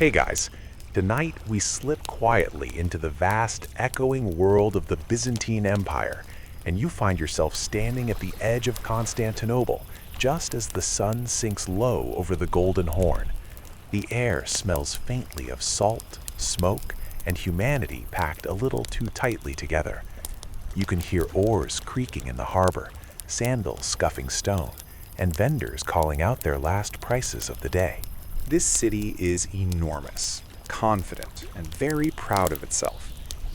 Hey guys, tonight we slip quietly into the vast, echoing world of the Byzantine Empire, and you find yourself standing at the edge of Constantinople just as the sun sinks low over the Golden Horn. The air smells faintly of salt, smoke, and humanity packed a little too tightly together. You can hear oars creaking in the harbor, sandals scuffing stone, and vendors calling out their last prices of the day. This city is enormous, confident, and very proud of itself.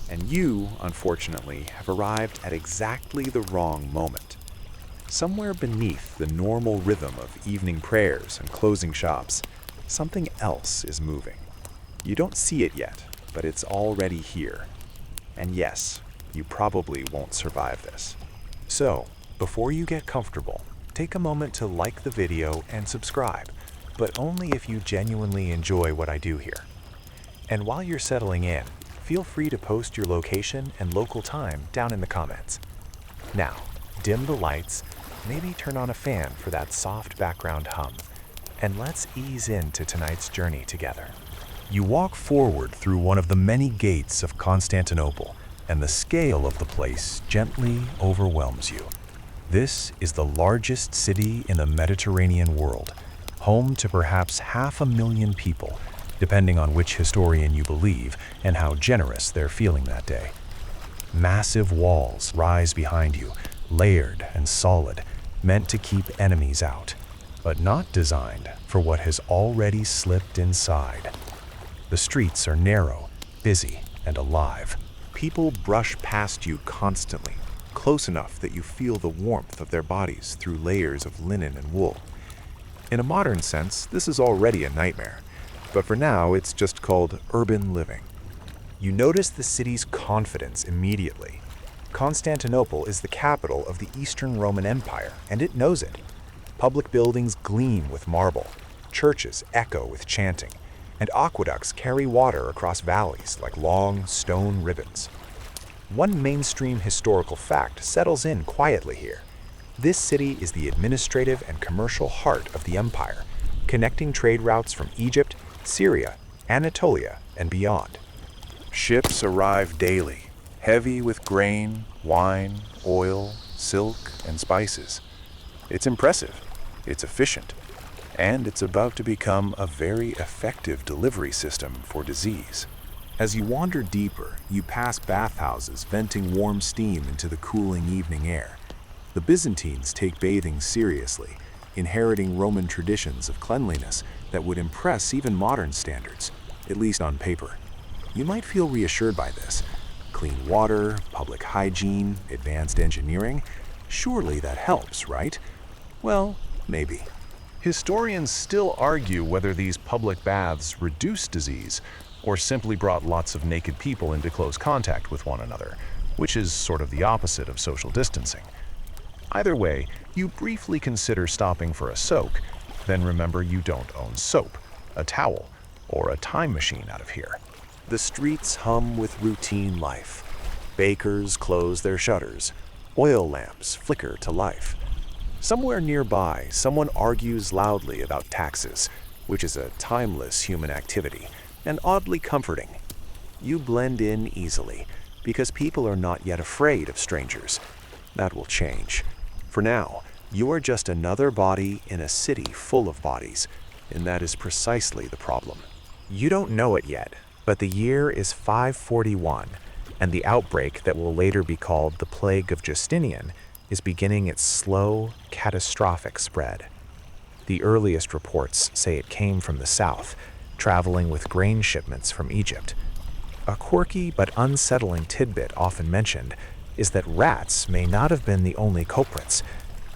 And you, unfortunately, have arrived at exactly the wrong moment. Somewhere beneath the normal rhythm of evening prayers and closing shops, something else is moving. You don't see it yet, but it's already here. And yes, you probably won't survive this. So, before you get comfortable, take a moment to like the video and subscribe, but only if you genuinely enjoy what I do here. And while you're settling in, feel free to post your location and local time down in the comments. Now, dim the lights, maybe turn on a fan for that soft background hum, and let's ease into tonight's journey together. You walk forward through one of the many gates of Constantinople, and the scale of the place gently overwhelms you. This is the largest city in the Mediterranean world, home to perhaps 500,000 people, depending on which historian you believe and how generous they're feeling that day. Massive walls rise behind you, layered and solid, meant to keep enemies out, but not designed for what has already slipped inside. The streets are narrow, busy, and alive. People brush past you constantly, close enough that you feel the warmth of their bodies through layers of linen and wool. In a modern sense, this is already a nightmare, but for now it's just called urban living. You notice the city's confidence immediately. Constantinople is the capital of the Eastern Roman Empire, and it knows it. Public buildings gleam with marble, churches echo with chanting, and aqueducts carry water across valleys like long stone ribbons. One mainstream historical fact settles in quietly here. This city is the administrative and commercial heart of the empire, connecting trade routes from Egypt, Syria, Anatolia, and beyond. Ships arrive daily, heavy with grain, wine, oil, silk, and spices. It's impressive, it's efficient, and it's about to become a very effective delivery system for disease. As you wander deeper, you pass bathhouses venting warm steam into the cooling evening air. The Byzantines take bathing seriously, inheriting Roman traditions of cleanliness that would impress even modern standards, at least on paper. You might feel reassured by this. Clean water, public hygiene, advanced engineering, surely that helps, right? Well, maybe. Historians still argue whether these public baths reduced disease or simply brought lots of naked people into close contact with one another, which is sort of the opposite of social distancing. Either way, you briefly consider stopping for a soak, then remember you don't own soap, a towel, or a time machine out of here. The streets hum with routine life. Bakers close their shutters. Oil lamps flicker to life. Somewhere nearby, someone argues loudly about taxes, which is a timeless human activity, and oddly comforting. You blend in easily, because people are not yet afraid of strangers. That will change. For now, you are just another body in a city full of bodies, and that is precisely the problem. You don't know it yet, but the year is 541, and the outbreak that will later be called the Plague of Justinian is beginning its slow, catastrophic spread. The earliest reports say it came from the south, traveling with grain shipments from Egypt. A quirky but unsettling tidbit often mentioned is that rats may not have been the only culprits.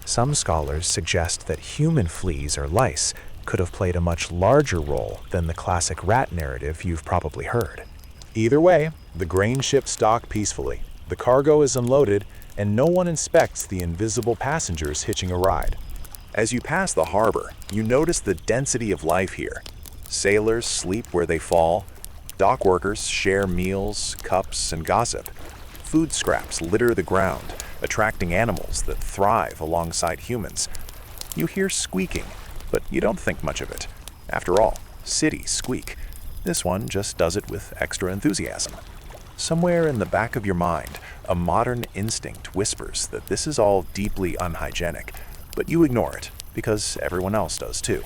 Some scholars suggest that human fleas or lice could have played a much larger role than the classic rat narrative you've probably heard. Either way, the grain ships dock peacefully, the cargo is unloaded, and no one inspects the invisible passengers hitching a ride. As you pass the harbor, you notice the density of life here. Sailors sleep where they fall, dock workers share meals, cups, and gossip. Food scraps litter the ground, attracting animals that thrive alongside humans. You hear squeaking, but you don't think much of it. After all, cities squeak. This one just does it with extra enthusiasm. Somewhere in the back of your mind, a modern instinct whispers that this is all deeply unhygienic, but you ignore it because everyone else does too.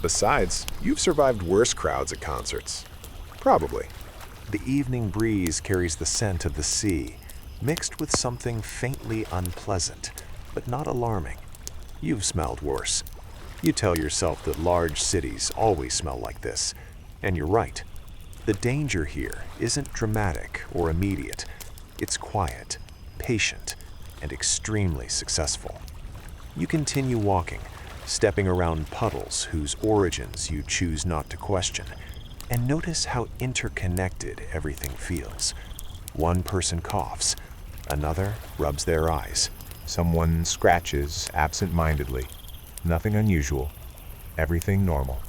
Besides, you've survived worse crowds at concerts. Probably. The evening breeze carries the scent of the sea, mixed with something faintly unpleasant, but not alarming. You've smelled worse. You tell yourself that large cities always smell like this, and you're right. The danger here isn't dramatic or immediate. It's quiet, patient, and extremely successful. You continue walking, stepping around puddles whose origins you choose not to question, and notice how interconnected everything feels. One person coughs, another rubs their eyes. Someone scratches absent-mindedly. Nothing unusual. Everything normal.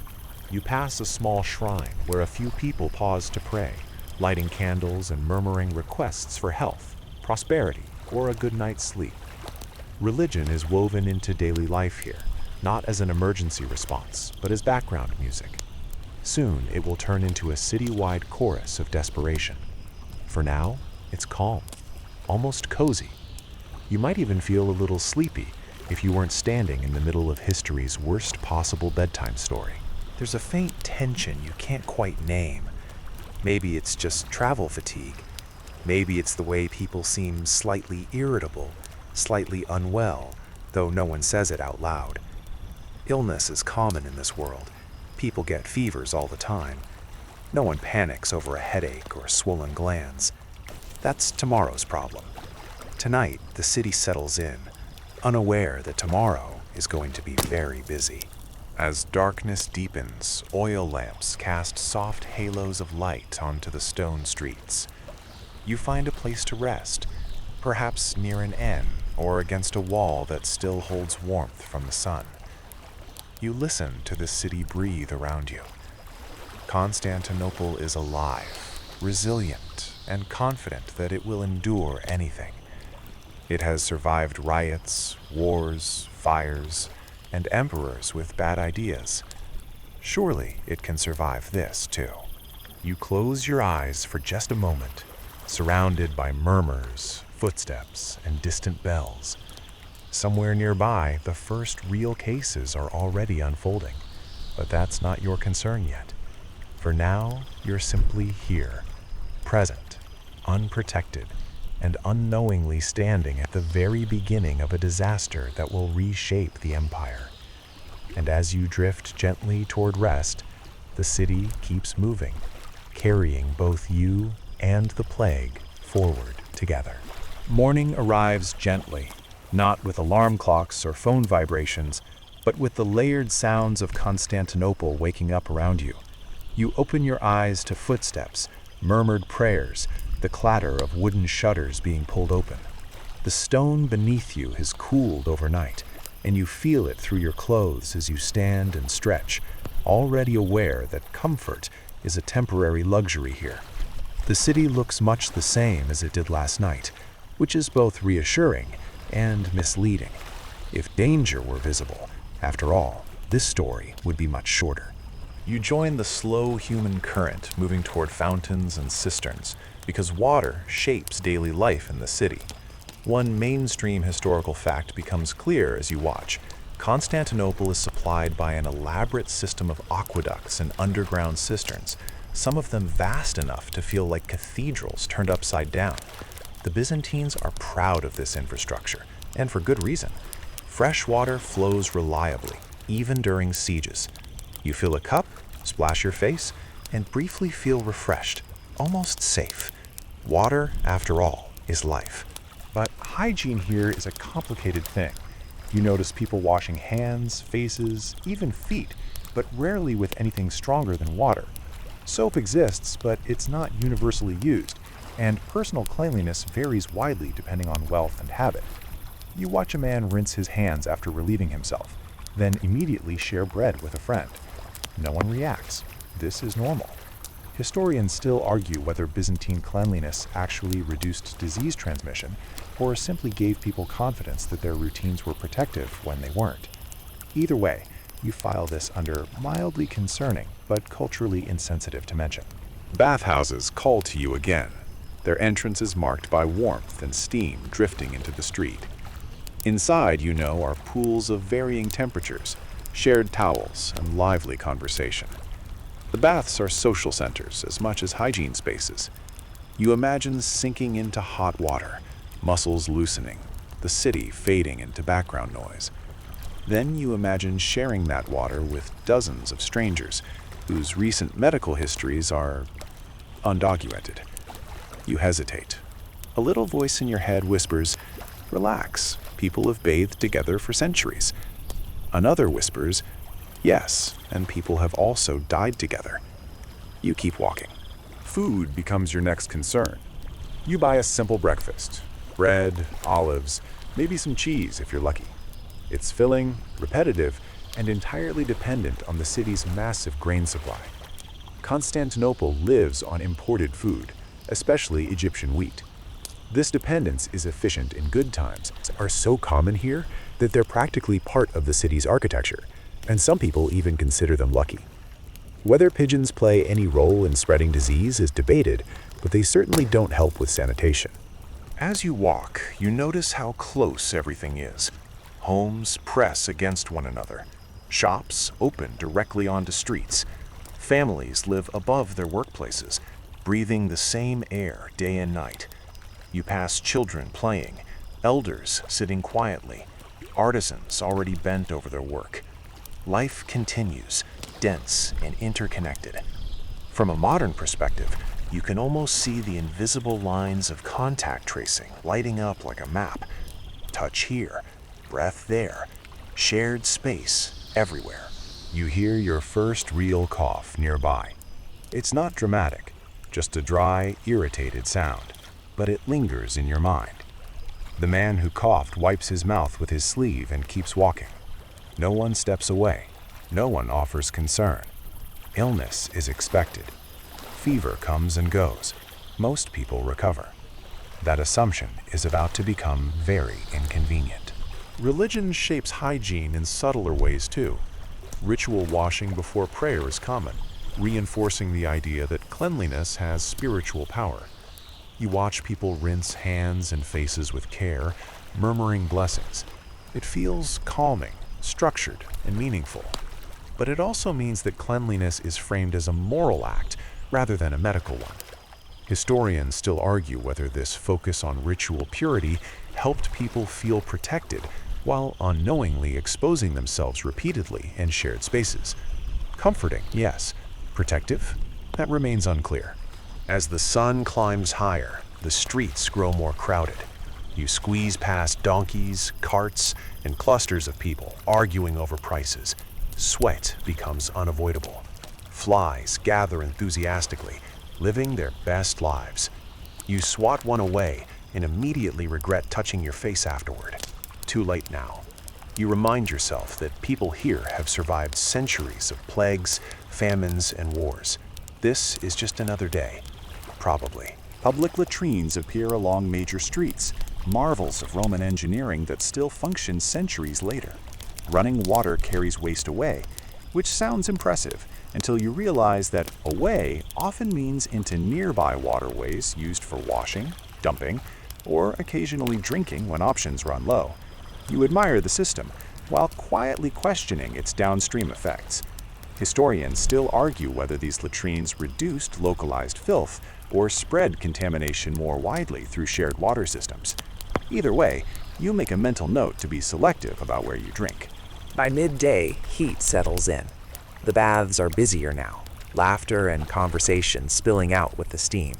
You pass a small shrine where a few people pause to pray, lighting candles and murmuring requests for health, prosperity, or a good night's sleep. Religion is woven into daily life here, not as an emergency response, but as background music. Soon it will turn into a city-wide chorus of desperation. For now, it's calm, almost cozy. You might even feel a little sleepy if you weren't standing in the middle of history's worst possible bedtime story. There's a faint tension you can't quite name. Maybe it's just travel fatigue. Maybe it's the way people seem slightly irritable, slightly unwell, though no one says it out loud. Illness is common in this world. People get fevers all the time. No one panics over a headache or swollen glands. That's tomorrow's problem. Tonight, the city settles in, unaware that tomorrow is going to be very busy. As darkness deepens, oil lamps cast soft halos of light onto the stone streets. You find a place to rest, perhaps near an inn or against a wall that still holds warmth from the sun. You listen to the city breathe around you. Constantinople is alive, resilient, and confident that it will endure anything. It has survived riots, wars, fires, and emperors with bad ideas. Surely it can survive this, too. You close your eyes for just a moment, surrounded by murmurs, footsteps, and distant bells. Somewhere nearby, the first real cases are already unfolding, but that's not your concern yet. For now, you're simply here, present, unprotected, and unknowingly standing at the very beginning of a disaster that will reshape the empire. And as you drift gently toward rest, the city keeps moving, carrying both you and the plague forward together. Morning arrives gently, not with alarm clocks or phone vibrations, but with the layered sounds of Constantinople waking up around you. You open your eyes to footsteps, murmured prayers, the clatter of wooden shutters being pulled open. The stone beneath you has cooled overnight, and you feel it through your clothes as you stand and stretch, already aware that comfort is a temporary luxury here. The city looks much the same as it did last night, which is both reassuring and misleading. If danger were visible, after all, this story would be much shorter. You join the slow human current moving toward fountains and cisterns, because water shapes daily life in the city. One mainstream historical fact becomes clear as you watch. Constantinople is supplied by an elaborate system of aqueducts and underground cisterns, some of them vast enough to feel like cathedrals turned upside down. The Byzantines are proud of this infrastructure, and for good reason. Fresh water flows reliably, even during sieges. You fill a cup, splash your face, and briefly feel refreshed, almost safe. Water, after all, is life. But hygiene here is a complicated thing. You notice people washing hands, faces, even feet, but rarely with anything stronger than water. Soap exists, but it's not universally used, and personal cleanliness varies widely depending on wealth and habit. You watch a man rinse his hands after relieving himself, then immediately share bread with a friend. No one reacts. This is normal. Historians still argue whether Byzantine cleanliness actually reduced disease transmission or simply gave people confidence that their routines were protective when they weren't. Either way, you file this under mildly concerning but culturally insensitive to mention. Bathhouses call to you again, their entrances marked by warmth and steam drifting into the street. Inside, you know, are pools of varying temperatures, shared towels, and lively conversation. The baths are social centers as much as hygiene spaces. You imagine sinking into hot water, muscles loosening, the city fading into background noise. Then you imagine sharing that water with dozens of strangers whose recent medical histories are undocumented. You hesitate. A little voice in your head whispers, "Relax, people have bathed together for centuries." Another whispers, "Yes, and people have also died together." You keep walking. Food becomes your next concern. You buy a simple breakfast: bread, olives, maybe some cheese if you're lucky. It's filling, repetitive, and entirely dependent on the city's massive grain supply. Constantinople lives on imported food, especially Egyptian wheat. This dependence is efficient in good times, are so common here that they're practically part of the city's architecture, and some people even consider them lucky. Whether pigeons play any role in spreading disease is debated, but they certainly don't help with sanitation. As you walk, you notice how close everything is. Homes press against one another. Shops open directly onto streets. Families live above their workplaces, breathing the same air day and night. You pass children playing, elders sitting quietly, artisans already bent over their work. Life continues, dense and interconnected. From a modern perspective, you can almost see the invisible lines of contact tracing lighting up like a map. Touch here, breath there, shared space everywhere. You hear your first real cough nearby. It's not dramatic, just a dry, irritated sound, but it lingers in your mind. The man who coughed wipes his mouth with his sleeve and keeps walking. No one steps away. No one offers concern. Illness is expected. Fever comes and goes. Most people recover. That assumption is about to become very inconvenient. Religion shapes hygiene in subtler ways too. Ritual washing before prayer is common, reinforcing the idea that cleanliness has spiritual power. You watch people rinse hands and faces with care, murmuring blessings. It feels calming, structured, and meaningful. But it also means that cleanliness is framed as a moral act rather than a medical one. Historians still argue whether this focus on ritual purity helped people feel protected while unknowingly exposing themselves repeatedly in shared spaces. Comforting, yes. Protective? That remains unclear. As the sun climbs higher, the streets grow more crowded. You squeeze past donkeys, carts, and clusters of people arguing over prices. Sweat becomes unavoidable. Flies gather enthusiastically, living their best lives. You swat one away and immediately regret touching your face afterward. Too late now. You remind yourself that people here have survived centuries of plagues, famines, and wars. This is just another day. Probably. Public latrines appear along major streets, marvels of Roman engineering that still function centuries later. Running water carries waste away, which sounds impressive until you realize that away often means into nearby waterways used for washing, dumping, or occasionally drinking when options run low. You admire the system, while quietly questioning its downstream effects. Historians still argue whether these latrines reduced localized filth or spread contamination more widely through shared water systems. Either way, you make a mental note to be selective about where you drink. By midday, heat settles in. The baths are busier now, laughter and conversation spilling out with the steam.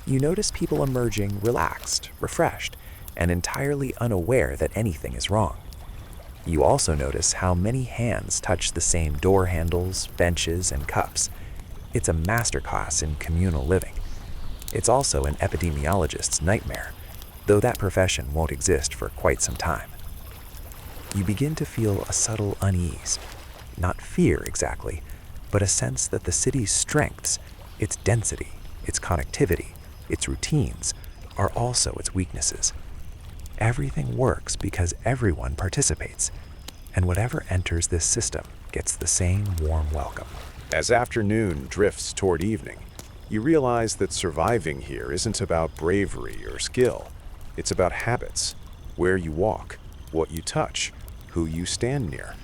You notice people emerging relaxed, refreshed, and entirely unaware that anything is wrong. You also notice how many hands touch the same door handles, benches, and cups. It's a masterclass in communal living. It's also an epidemiologist's nightmare, though that profession won't exist for quite some time. You begin to feel a subtle unease, not fear exactly, but a sense that the city's strengths, its density, its connectivity, its routines, are also its weaknesses. Everything works because everyone participates, and whatever enters this system gets the same warm welcome. As afternoon drifts toward evening, you realize that surviving here isn't about bravery or skill. It's about habits, where you walk, what you touch, who you stand near.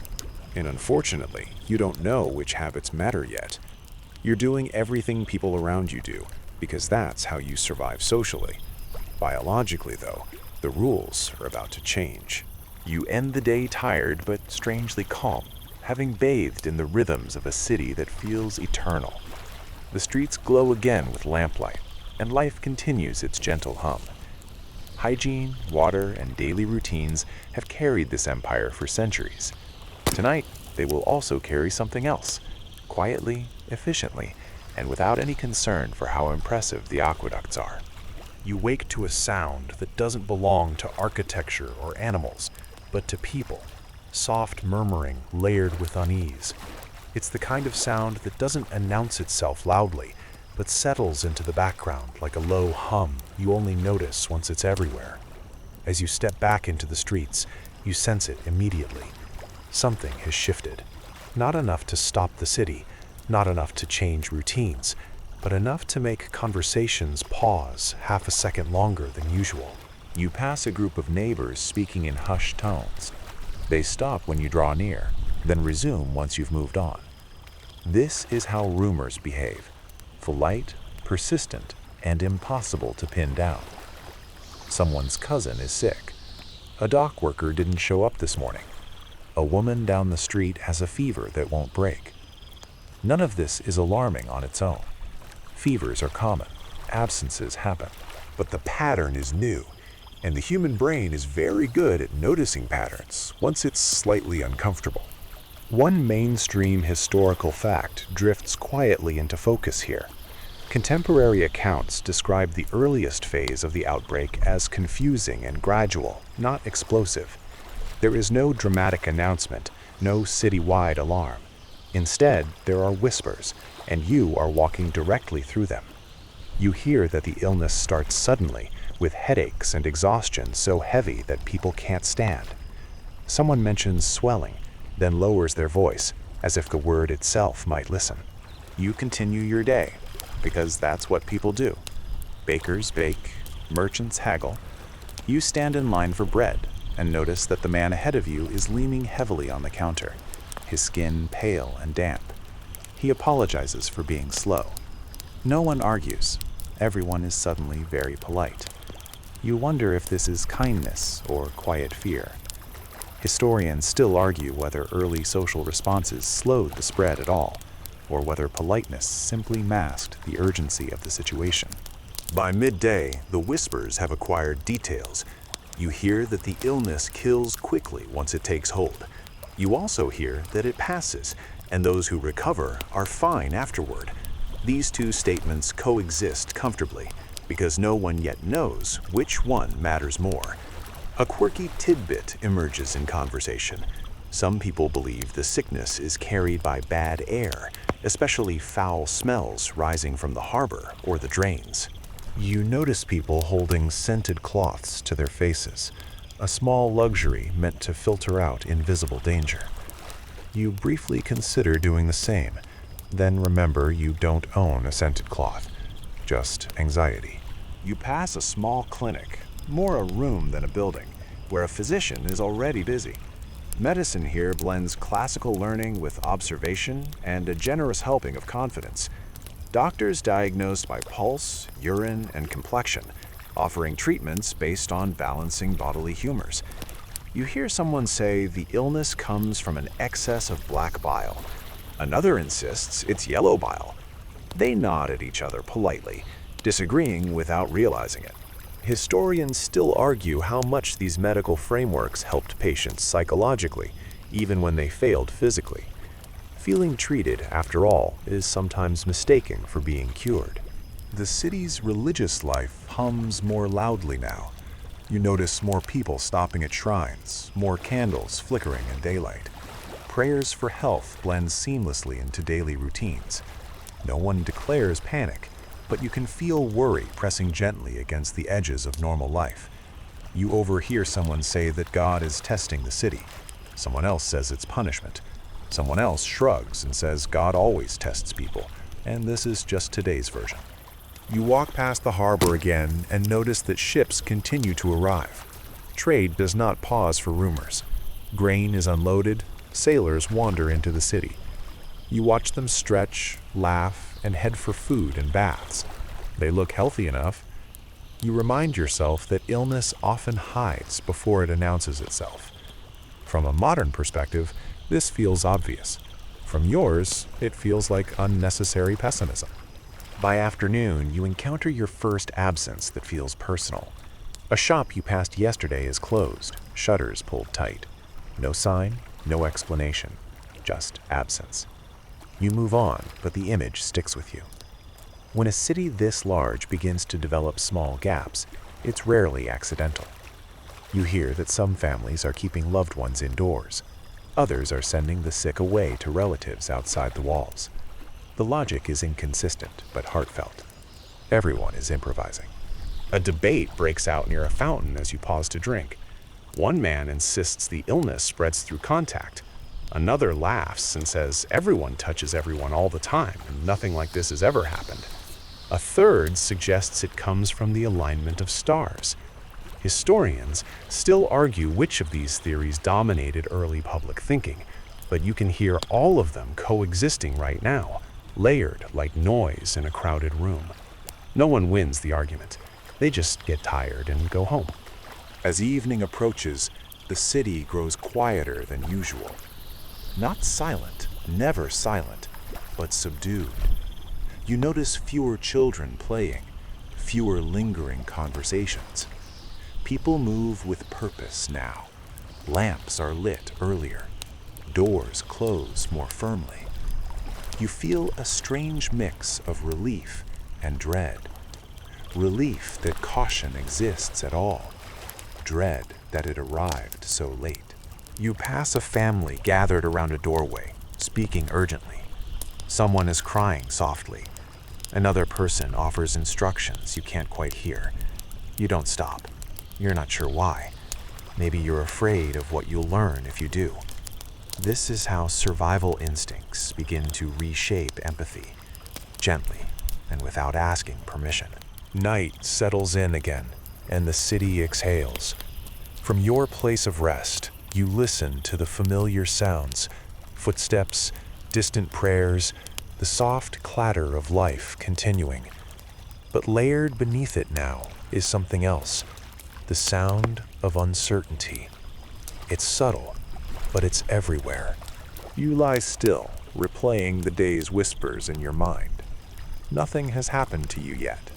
And unfortunately, you don't know which habits matter yet. You're doing everything people around you do, because that's how you survive socially. Biologically, though, the rules are about to change. You end the day tired but strangely calm, having bathed in the rhythms of a city that feels eternal. The streets glow again with lamplight, and life continues its gentle hum. Hygiene, water, and daily routines have carried this empire for centuries. Tonight, they will also carry something else, quietly, efficiently, and without any concern for how impressive the aqueducts are. You wake to a sound that doesn't belong to architecture or animals, but to people, soft murmuring layered with unease. It's the kind of sound that doesn't announce itself loudly, but settles into the background like a low hum you only notice once it's everywhere. As you step back into the streets, you sense it immediately. Something has shifted. Not enough to stop the city, not enough to change routines, but enough to make conversations pause half a second longer than usual. You pass a group of neighbors speaking in hushed tones. They stop when you draw near, then resume once you've moved on. This is how rumors behave: polite, persistent, and impossible to pin down. Someone's cousin is sick. A dock worker didn't show up this morning. A woman down the street has a fever that won't break. None of this is alarming on its own. Fevers are common. Absences happen. But the pattern is new, and the human brain is very good at noticing patterns once it's slightly uncomfortable. One mainstream historical fact drifts quietly into focus here. Contemporary accounts describe the earliest phase of the outbreak as confusing and gradual, not explosive. There is no dramatic announcement, no citywide alarm. Instead, there are whispers, and you are walking directly through them. You hear that the illness starts suddenly, with headaches and exhaustion so heavy that people can't stand. Someone mentions swelling, then lowers their voice, as if the word itself might listen. You continue your day, because that's what people do. Bakers bake, merchants haggle. You stand in line for bread, and notice that the man ahead of you is leaning heavily on the counter, his skin pale and damp. He apologizes for being slow. No one argues. Everyone is suddenly very polite. You wonder if this is kindness or quiet fear. Historians still argue whether early social responses slowed the spread at all, or whether politeness simply masked the urgency of the situation. By midday, the whispers have acquired details. You hear that the illness kills quickly once it takes hold. You also hear that it passes, and those who recover are fine afterward. These two statements coexist comfortably, because no one yet knows which one matters more. A quirky tidbit emerges in conversation. Some people believe the sickness is carried by bad air, especially foul smells rising from the harbor or the drains. You notice people holding scented cloths to their faces, a small luxury meant to filter out invisible danger. You briefly consider doing the same, then remember you don't own a scented cloth, just anxiety. You pass a small clinic, more a room than a building, where a physician is already busy. Medicine here blends classical learning with observation and a generous helping of confidence. Doctors diagnose by pulse, urine, and complexion, offering treatments based on balancing bodily humors. You hear someone say the illness comes from an excess of black bile. Another insists it's yellow bile. They nod at each other politely, disagreeing without realizing it. Historians still argue how much these medical frameworks helped patients psychologically, even when they failed physically. Feeling treated, after all, is sometimes mistaken for being cured. The city's religious life hums more loudly now. You notice more people stopping at shrines, more candles flickering in daylight. Prayers for health blend seamlessly into daily routines. No one declares panic, but you can feel worry pressing gently against the edges of normal life. You overhear someone say that God is testing the city. Someone else says it's punishment. Someone else shrugs and says God always tests people, and this is just today's version. You walk past the harbor again and notice that ships continue to arrive. Trade does not pause for rumors. Grain is unloaded, sailors wander into the city. You watch them stretch, laugh, and head for food and baths. They look healthy enough. You remind yourself that illness often hides before it announces itself. From a modern perspective, this feels obvious. From yours, it feels like unnecessary pessimism. By afternoon, you encounter your first absence that feels personal. A shop you passed yesterday is closed, shutters pulled tight. No sign, no explanation, just absence. You move on, but the image sticks with you. When a city this large begins to develop small gaps, it's rarely accidental. You hear that some families are keeping loved ones indoors. Others are sending the sick away to relatives outside the walls. The logic is inconsistent, but heartfelt. Everyone is improvising. A debate breaks out near a fountain as you pause to drink. One man insists the illness spreads through contact. Another laughs and says everyone touches everyone all the time, and nothing like this has ever happened. A third suggests it comes from the alignment of stars. Historians still argue which of these theories dominated early public thinking, but you can hear all of them coexisting right now, layered like noise in a crowded room. No one wins the argument. They just get tired and go home. As evening approaches, the city grows quieter than usual. Not silent, never silent, but subdued. You notice fewer children playing, fewer lingering conversations. People move with purpose now. Lamps are lit earlier. Doors close more firmly. You feel a strange mix of relief and dread. Relief that caution exists at all. Dread that it arrived so late. You pass a family gathered around a doorway, speaking urgently. Someone is crying softly. Another person offers instructions you can't quite hear. You don't stop. You're not sure why. Maybe you're afraid of what you'll learn if you do. This is how survival instincts begin to reshape empathy, gently and without asking permission. Night settles in again, and the city exhales. From your place of rest, you listen to the familiar sounds, footsteps, distant prayers, the soft clatter of life continuing. But layered beneath it now is something else, the sound of uncertainty. It's subtle, but it's everywhere. You lie still, replaying the day's whispers in your mind. Nothing has happened to you yet.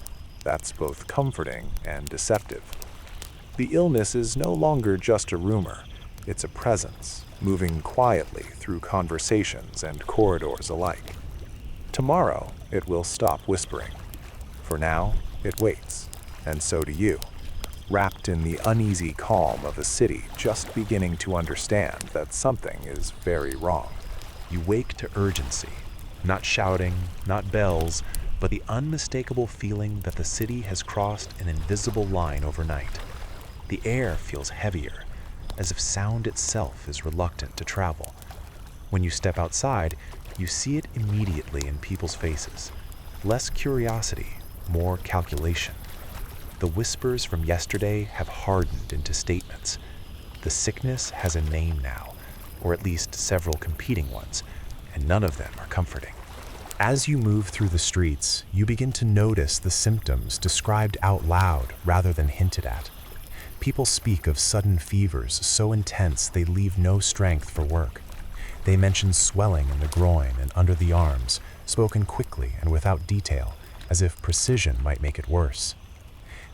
That's both comforting and deceptive. The illness is no longer just a rumor. It's a presence, moving quietly through conversations and corridors alike. Tomorrow, it will stop whispering. For now, it waits, and so do you, wrapped in the uneasy calm of a city just beginning to understand that something is very wrong. You wake to urgency, not shouting, not bells, but the unmistakable feeling that the city has crossed an invisible line overnight. The air feels heavier, as if sound itself is reluctant to travel. When you step outside, you see it immediately in people's faces. Less curiosity, more calculation. The whispers from yesterday have hardened into statements. The sickness has a name now, or at least several competing ones, and none of them are comforting. As you move through the streets, you begin to notice the symptoms described out loud rather than hinted at. People speak of sudden fevers so intense they leave no strength for work. They mention swelling in the groin and under the arms, spoken quickly and without detail, as if precision might make it worse.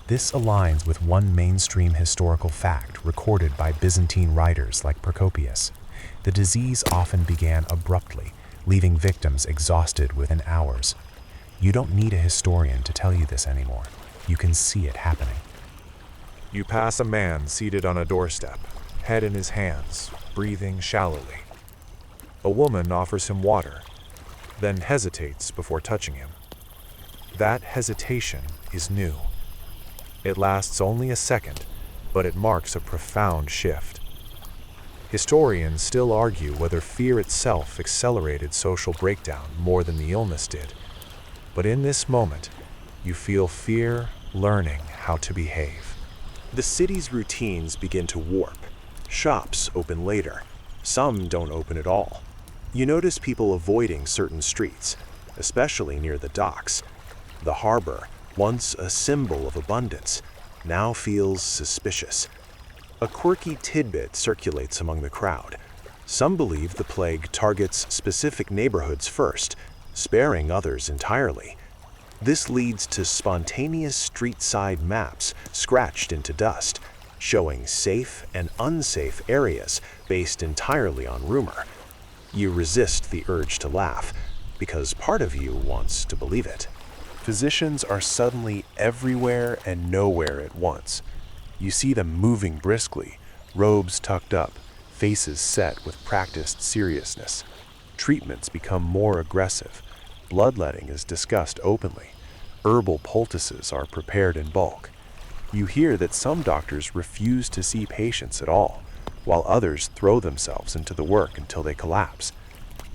This aligns with one mainstream historical fact recorded by Byzantine writers like Procopius. The disease often began abruptly, leaving victims exhausted within hours. You don't need a historian to tell you this anymore. You can see it happening. You pass a man seated on a doorstep, head in his hands, breathing shallowly. A woman offers him water, then hesitates before touching him. That hesitation is new. It lasts only a second, but it marks a profound shift. Historians still argue whether fear itself accelerated social breakdown more than the illness did. But in this moment, you feel fear learning how to behave. The city's routines begin to warp. Shops open later. Some don't open at all. You notice people avoiding certain streets, especially near the docks. The harbor, once a symbol of abundance, now feels suspicious. A quirky tidbit circulates among the crowd. Some believe the plague targets specific neighborhoods first, sparing others entirely. This leads to spontaneous street-side maps scratched into dust, showing safe and unsafe areas based entirely on rumor. You resist the urge to laugh, because part of you wants to believe it. Physicians are suddenly everywhere and nowhere at once. You see them moving briskly, robes tucked up, faces set with practiced seriousness. Treatments become more aggressive. Bloodletting is discussed openly. Herbal poultices are prepared in bulk. You hear that some doctors refuse to see patients at all, while others throw themselves into the work until they collapse.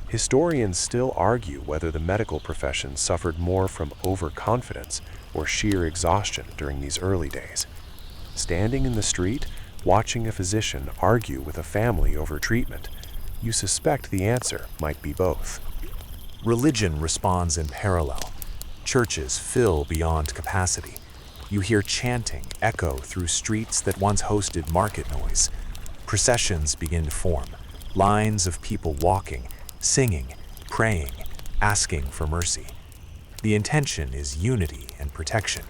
Historians still argue whether the medical profession suffered more from overconfidence or sheer exhaustion during these early days. Standing in the street, watching a physician argue with a family over treatment, you suspect the answer might be both. Religion responds in parallel. Churches fill beyond capacity. You hear chanting echo through streets that once hosted market noise. Processions begin to form, lines of people walking, singing, praying, asking for mercy. The intention is unity and protection.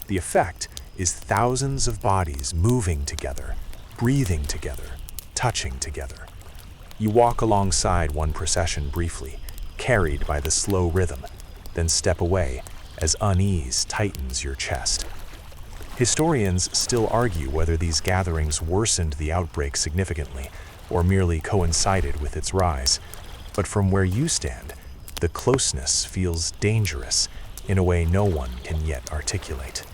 The effect is thousands of bodies moving together, breathing together, touching together. You walk alongside one procession briefly, carried by the slow rhythm, then step away as unease tightens your chest. Historians still argue whether these gatherings worsened the outbreak significantly or merely coincided with its rise. But from where you stand, the closeness feels dangerous in a way no one can yet articulate.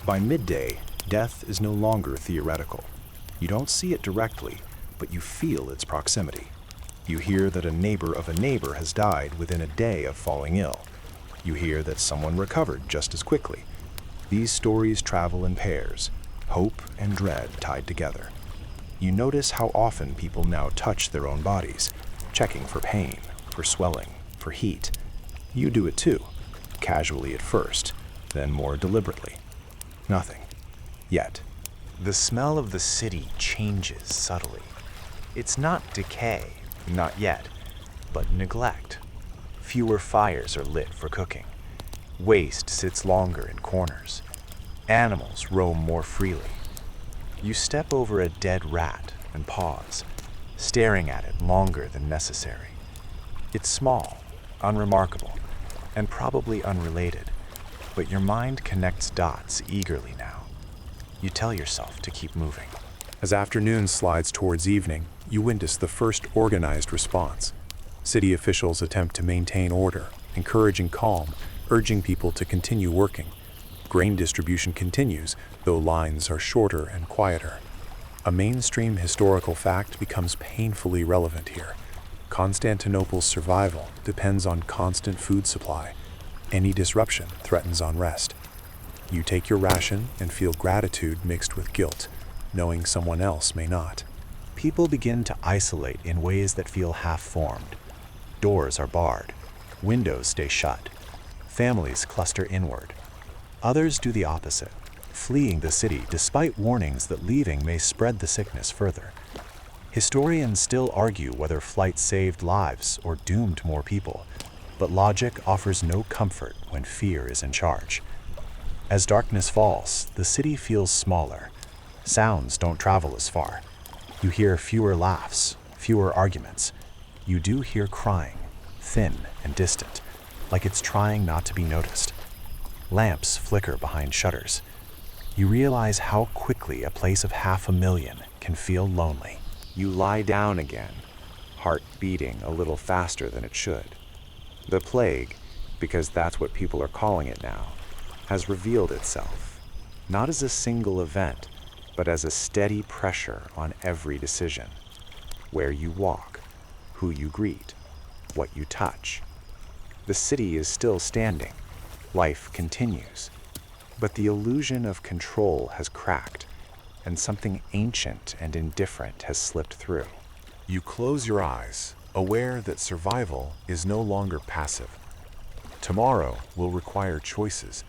By midday, death is no longer theoretical. You don't see it directly, but you feel its proximity. You hear that a neighbor of a neighbor has died within a day of falling ill. You hear that someone recovered just as quickly. These stories travel in pairs, hope and dread tied together. You notice how often people now touch their own bodies, checking for pain, for swelling, for heat. You do it too, casually at first, then more deliberately. Nothing. Yet. The smell of the city changes subtly. It's not decay, not yet, but neglect. Fewer fires are lit for cooking. Waste sits longer in corners. Animals roam more freely. You step over a dead rat and pause, staring at it longer than necessary. It's small, unremarkable, and probably unrelated, but your mind connects dots eagerly now. You tell yourself to keep moving. As afternoon slides towards evening, you witness the first organized response. City officials attempt to maintain order, encouraging calm, urging people to continue working. Grain distribution continues, though lines are shorter and quieter. A mainstream historical fact becomes painfully relevant here. Constantinople's survival depends on constant food supply. Any disruption threatens unrest. You take your ration and feel gratitude mixed with guilt, knowing someone else may not. People begin to isolate in ways that feel half-formed. Doors are barred. Windows stay shut. Families cluster inward. Others do the opposite, fleeing the city despite warnings that leaving may spread the sickness further. Historians still argue whether flight saved lives or doomed more people, but logic offers no comfort when fear is in charge. As darkness falls, the city feels smaller. Sounds don't travel as far. You hear fewer laughs, fewer arguments. You do hear crying, thin and distant, like it's trying not to be noticed. Lamps flicker behind shutters. You realize how quickly a place of 500,000 can feel lonely. You lie down again, heart beating a little faster than it should. The plague, because that's what people are calling it now, has revealed itself, not as a single event, but as a steady pressure on every decision. where you walk, who you greet, what you touch. The city is still standing. Life continues. But the illusion of control has cracked, and something ancient and indifferent has slipped through. You close your eyes, aware that survival is no longer passive. Tomorrow will require choices,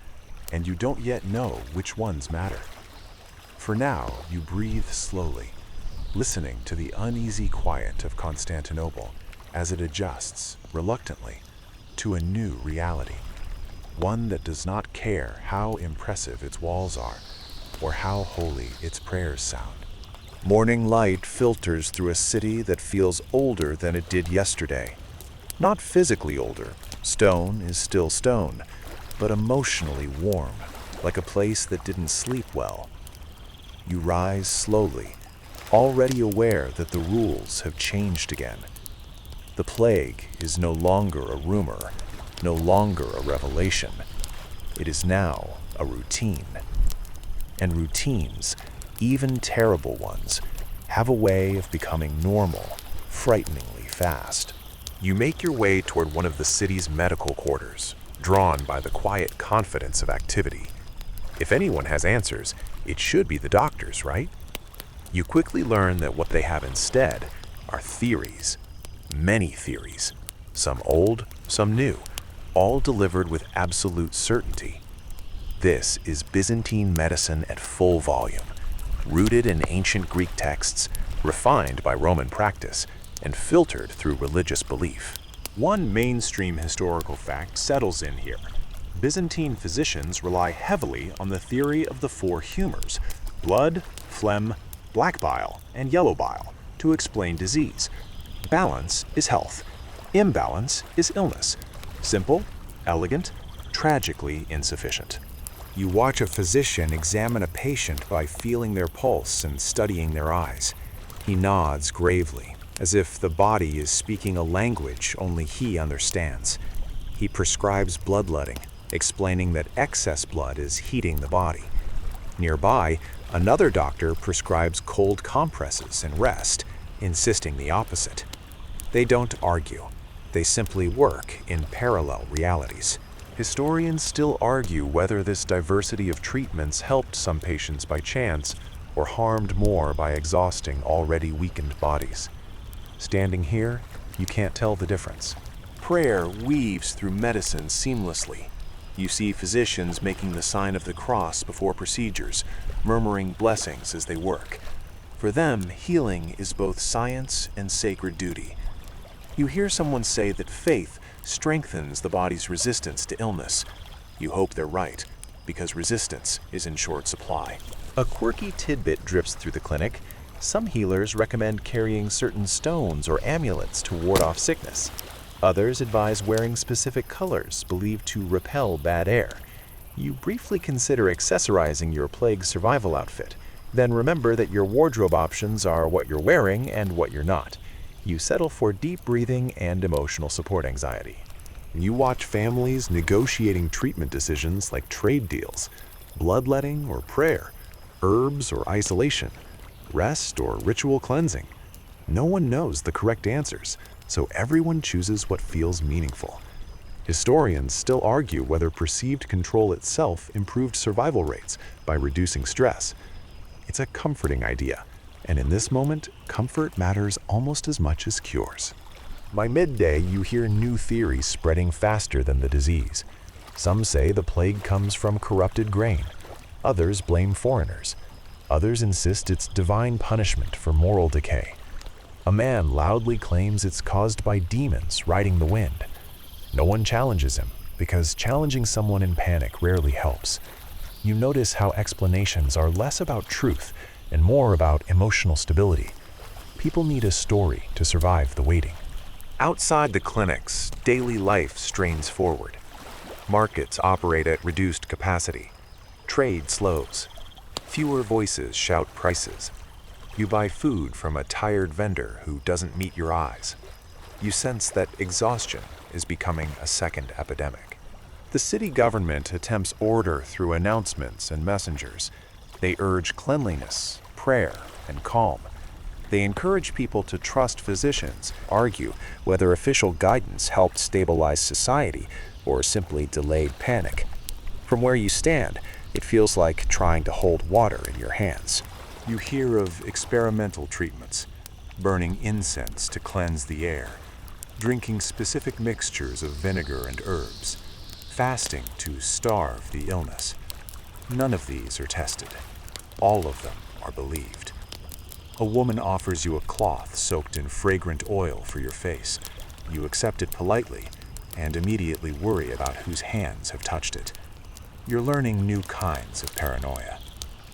and you don't yet know which ones matter. For now, you breathe slowly, listening to the uneasy quiet of Constantinople as it adjusts, reluctantly, to a new reality. One that does not care how impressive its walls are, or how holy its prayers sound. Morning light filters through a city that feels older than it did yesterday. Not physically older, stone is still stone, but emotionally warm, like a place that didn't sleep well. You rise slowly, already aware that the rules have changed again. The plague is no longer a rumor, no longer a revelation. It is now a routine. And routines, even terrible ones, have a way of becoming normal, frighteningly fast. You make your way toward one of the city's medical quarters, drawn by the quiet confidence of activity. If anyone has answers, it should be the doctors, right? You quickly learn that what they have instead are theories. Many theories. Some old, some new, all delivered with absolute certainty. This is Byzantine medicine at full volume, rooted in ancient Greek texts, refined by Roman practice, and filtered through religious belief. One mainstream historical fact settles in here. Byzantine physicians rely heavily on the theory of the four humors, blood, phlegm, black bile, and yellow bile, to explain disease. Balance is health. Imbalance is illness. Simple, elegant, tragically insufficient. You watch a physician examine a patient by feeling their pulse and studying their eyes. He nods gravely, as if the body is speaking a language only he understands. He prescribes bloodletting, explaining that excess blood is heating the body. Nearby, another doctor prescribes cold compresses and rest, insisting the opposite. They don't argue. They simply work in parallel realities. Historians still argue whether this diversity of treatments helped some patients by chance or harmed more by exhausting already weakened bodies. Standing here, you can't tell the difference. Prayer weaves through medicine seamlessly. You see physicians making the sign of the cross before procedures, murmuring blessings as they work. For them, healing is both science and sacred duty. You hear someone say that faith strengthens the body's resistance to illness. You hope they're right, because resistance is in short supply. A quirky tidbit drips through the clinic. Some healers recommend carrying certain stones or amulets to ward off sickness. Others advise wearing specific colors believed to repel bad air. You briefly consider accessorizing your plague survival outfit, then remember that your wardrobe options are what you're wearing and what you're not. You settle for deep breathing and emotional support anxiety. You watch families negotiating treatment decisions like trade deals, bloodletting or prayer, herbs or isolation, rest or ritual cleansing. No one knows the correct answers, so everyone chooses what feels meaningful. Historians still argue whether perceived control itself improved survival rates by reducing stress. It's a comforting idea, and in this moment, comfort matters almost as much as cures. By midday, you hear new theories spreading faster than the disease. Some say the plague comes from corrupted grain. Others blame foreigners. Others insist it's divine punishment for moral decay. A man loudly claims it's caused by demons riding the wind. No one challenges him, because challenging someone in panic rarely helps. You notice how explanations are less about truth and more about emotional stability. People need a story to survive the waiting. Outside the clinics, daily life strains forward. Markets operate at reduced capacity. Trade slows. Fewer voices shout prices. You buy food from a tired vendor who doesn't meet your eyes. You sense that exhaustion is becoming a second epidemic. The city government attempts order through announcements and messengers. They urge cleanliness, prayer, and calm. They encourage people to trust physicians, argue whether official guidance helped stabilize society or simply delayed panic. From where you stand, it feels like trying to hold water in your hands. You hear of experimental treatments, burning incense to cleanse the air, drinking specific mixtures of vinegar and herbs, fasting to starve the illness. None of these are tested. All of them are believed. A woman offers you a cloth soaked in fragrant oil for your face. You accept it politely and immediately worry about whose hands have touched it. You're learning new kinds of paranoia.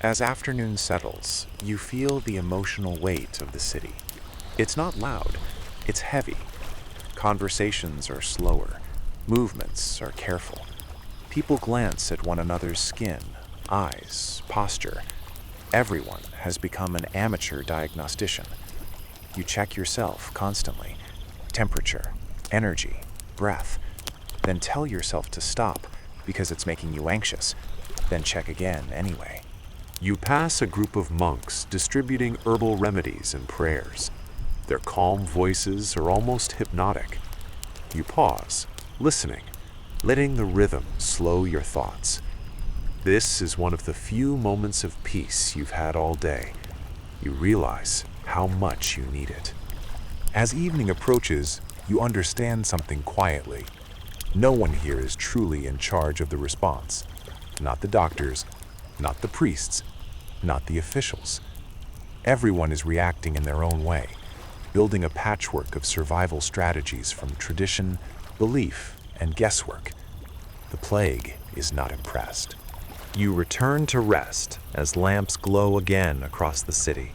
As afternoon settles, you feel the emotional weight of the city. It's not loud, it's heavy. Conversations are slower, movements are careful. People glance at one another's skin, eyes, posture. Everyone has become an amateur diagnostician. You check yourself constantly. Temperature, energy, breath. Then tell yourself to stop because it's making you anxious. Then check again anyway. You pass a group of monks distributing herbal remedies and prayers. Their calm voices are almost hypnotic. You pause, listening, letting the rhythm slow your thoughts. This is one of the few moments of peace you've had all day. You realize how much you need it. As evening approaches, you understand something quietly. No one here is truly in charge of the response. Not the doctors, not the priests, not the officials. Everyone is reacting in their own way, building a patchwork of survival strategies from tradition, belief, and guesswork. The plague is not impressed. You return to rest as lamps glow again across the city.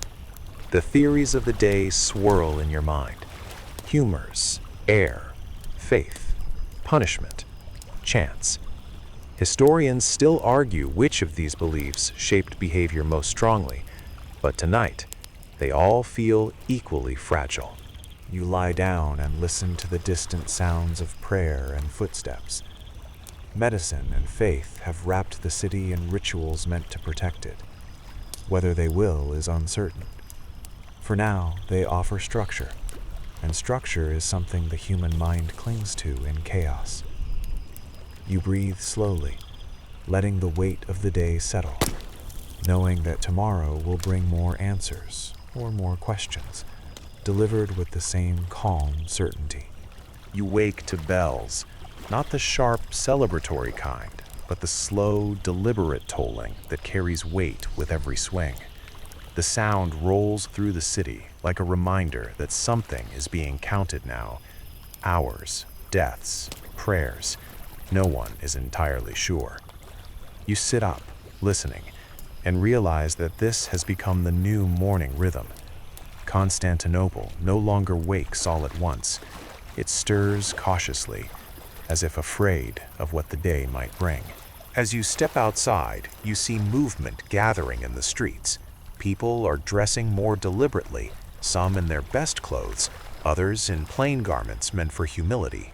The theories of the day swirl in your mind. Humors, air, faith, punishment, chance. Historians still argue which of these beliefs shaped behavior most strongly, but tonight, they all feel equally fragile. You lie down and listen to the distant sounds of prayer and footsteps. Medicine and faith have wrapped the city in rituals meant to protect it. Whether they will is uncertain. For now, they offer structure, and structure is something the human mind clings to in chaos. You breathe slowly, letting the weight of the day settle, knowing that tomorrow will bring more answers or more questions, delivered with the same calm certainty. You wake to bells, not the sharp, celebratory kind, but the slow, deliberate tolling that carries weight with every swing. The sound rolls through the city like a reminder that something is being counted now. Hours, deaths, prayers. No one is entirely sure. You sit up, listening, and realize that this has become the new morning rhythm. Constantinople no longer wakes all at once. It stirs cautiously, as if afraid of what the day might bring. As you step outside, you see movement gathering in the streets. People are dressing more deliberately, some in their best clothes, others in plain garments meant for humility.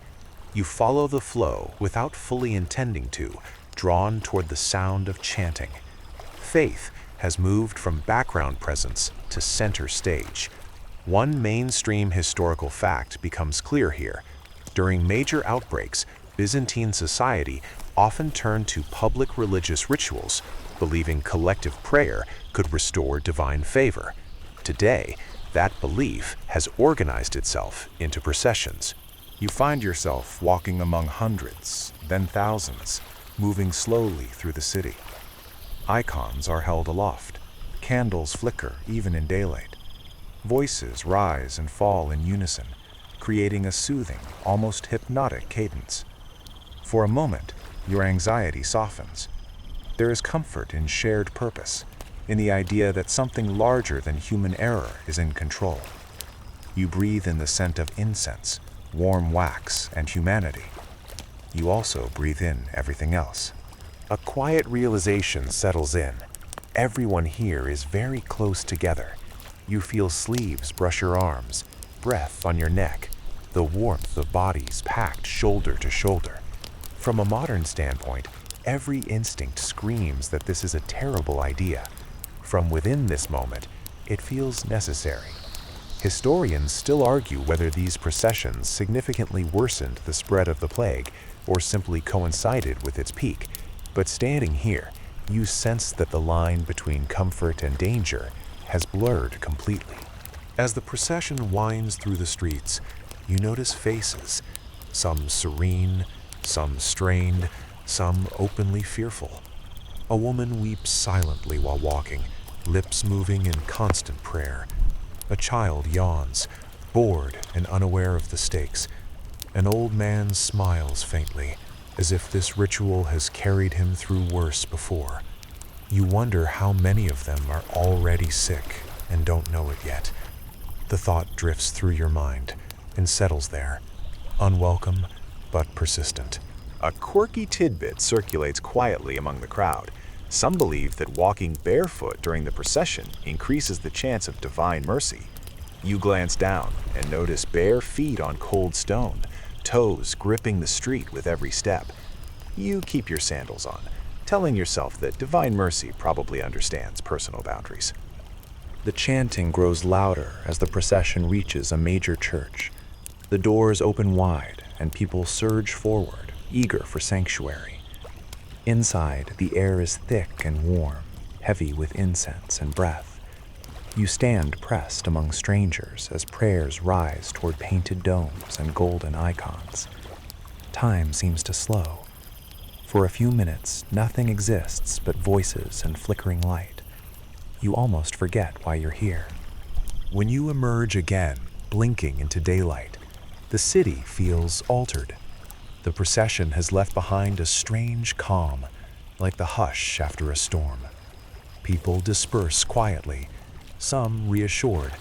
You follow the flow without fully intending to, drawn toward the sound of chanting. Faith has moved from background presence to center stage. One mainstream historical fact becomes clear here. During major outbreaks, Byzantine society often turned to public religious rituals, believing collective prayer could restore divine favor. Today, that belief has organized itself into processions. You find yourself walking among hundreds, then thousands, moving slowly through the city. Icons are held aloft. Candles flicker even in daylight. Voices rise and fall in unison, creating a soothing, almost hypnotic cadence. For a moment, your anxiety softens. There is comfort in shared purpose, in the idea that something larger than human error is in control. You breathe in the scent of incense, warm wax, and humanity. You also breathe in everything else. A quiet realization settles in. Everyone here is very close together. You feel sleeves brush your arms, breath on your neck, the warmth of bodies packed shoulder to shoulder. From a modern standpoint, every instinct screams that this is a terrible idea. From within this moment, it feels necessary. Historians still argue whether these processions significantly worsened the spread of the plague or simply coincided with its peak, but standing here, you sense that the line between comfort and danger has blurred completely. As the procession winds through the streets, you notice faces, some serene, some strained, some openly fearful. A woman weeps silently while walking, lips moving in constant prayer. A child yawns, bored and unaware of the stakes. An old man smiles faintly, as if this ritual has carried him through worse before. You wonder how many of them are already sick and don't know it yet. The thought drifts through your mind and settles there, unwelcome but persistent. A quirky tidbit circulates quietly among the crowd. Some believe that walking barefoot during the procession increases the chance of divine mercy. You glance down and notice bare feet on cold stone, toes gripping the street with every step. You keep your sandals on, telling yourself that divine mercy probably understands personal boundaries. The chanting grows louder as the procession reaches a major church. The doors open wide and people surge forward, eager for sanctuary. Inside, the air is thick and warm, heavy with incense and breath. You stand pressed among strangers as prayers rise toward painted domes and golden icons. Time seems to slow. For a few minutes, nothing exists but voices and flickering light. You almost forget why you're here. When you emerge again, blinking into daylight, the city feels altered. The procession has left behind a strange calm, like the hush after a storm. People disperse quietly, some reassured,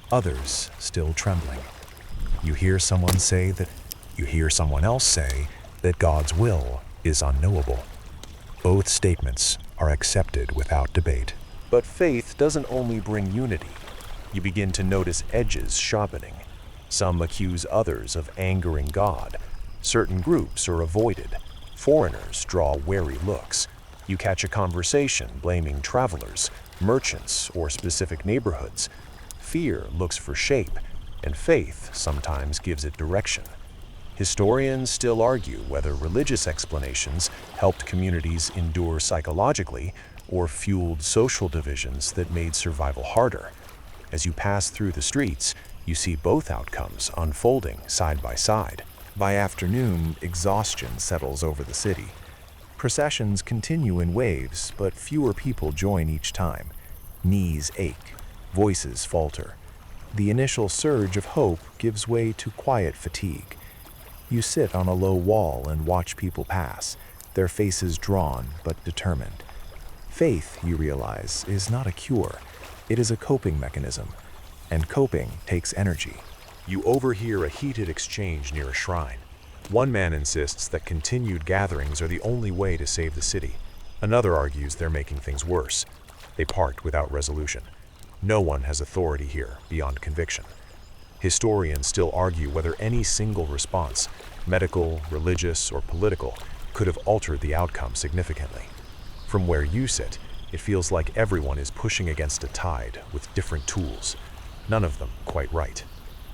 others still trembling. You hear someone else say that God's will is unknowable. Both statements are accepted without debate. But faith doesn't only bring unity. You begin to notice edges sharpening. Some accuse others of angering God. Certain groups are avoided. Foreigners draw wary looks. You catch a conversation blaming travelers, merchants, or specific neighborhoods. Fear looks for shape, and faith sometimes gives it direction. Historians still argue whether religious explanations helped communities endure psychologically or fueled social divisions that made survival harder. As you pass through the streets, you see both outcomes unfolding side by side. By afternoon, exhaustion settles over the city. Processions continue in waves, but fewer people join each time. Knees ache, voices falter. The initial surge of hope gives way to quiet fatigue. You sit on a low wall and watch people pass, their faces drawn but determined. Faith, you realize, is not a cure. It is a coping mechanism, and coping takes energy. You overhear a heated exchange near a shrine. One man insists that continued gatherings are the only way to save the city. Another argues they're making things worse. They part without resolution. No one has authority here beyond conviction. Historians still argue whether any single response, medical, religious, or political, could have altered the outcome significantly. From where you sit, it feels like everyone is pushing against a tide with different tools, none of them quite right.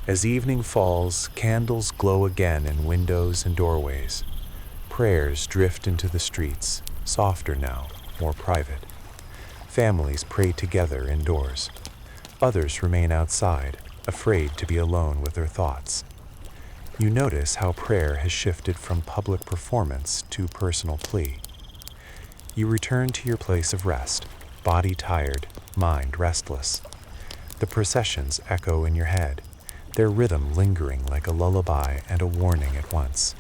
As evening falls, candles glow again in windows and doorways. Prayers drift into the streets, softer now, more private. Families pray together indoors. Others remain outside, afraid to be alone with their thoughts. You notice how prayer has shifted from public performance to personal plea. You return to your place of rest, body tired, mind restless. The processions echo in your head, their rhythm lingering like a lullaby and a warning at once.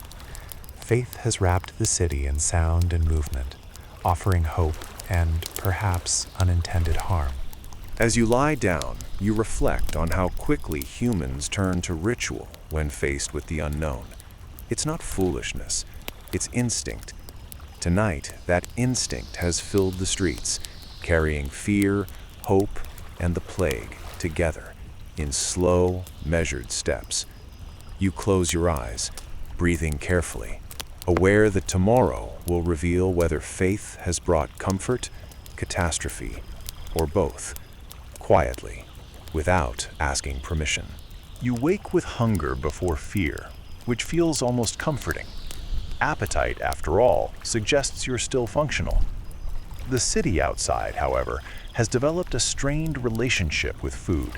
Faith has wrapped the city in sound and movement, offering hope and, perhaps, unintended harm. As you lie down, you reflect on how quickly humans turn to ritual when faced with the unknown. It's not foolishness, it's instinct. Tonight, that instinct has filled the streets, carrying fear, hope, and the plague together in slow, measured steps. You close your eyes, breathing carefully, aware that tomorrow will reveal whether faith has brought comfort, catastrophe, or both. Quietly, without asking permission. You wake with hunger before fear, which feels almost comforting. Appetite, after all, suggests you're still functional. The city outside, however, has developed a strained relationship with food.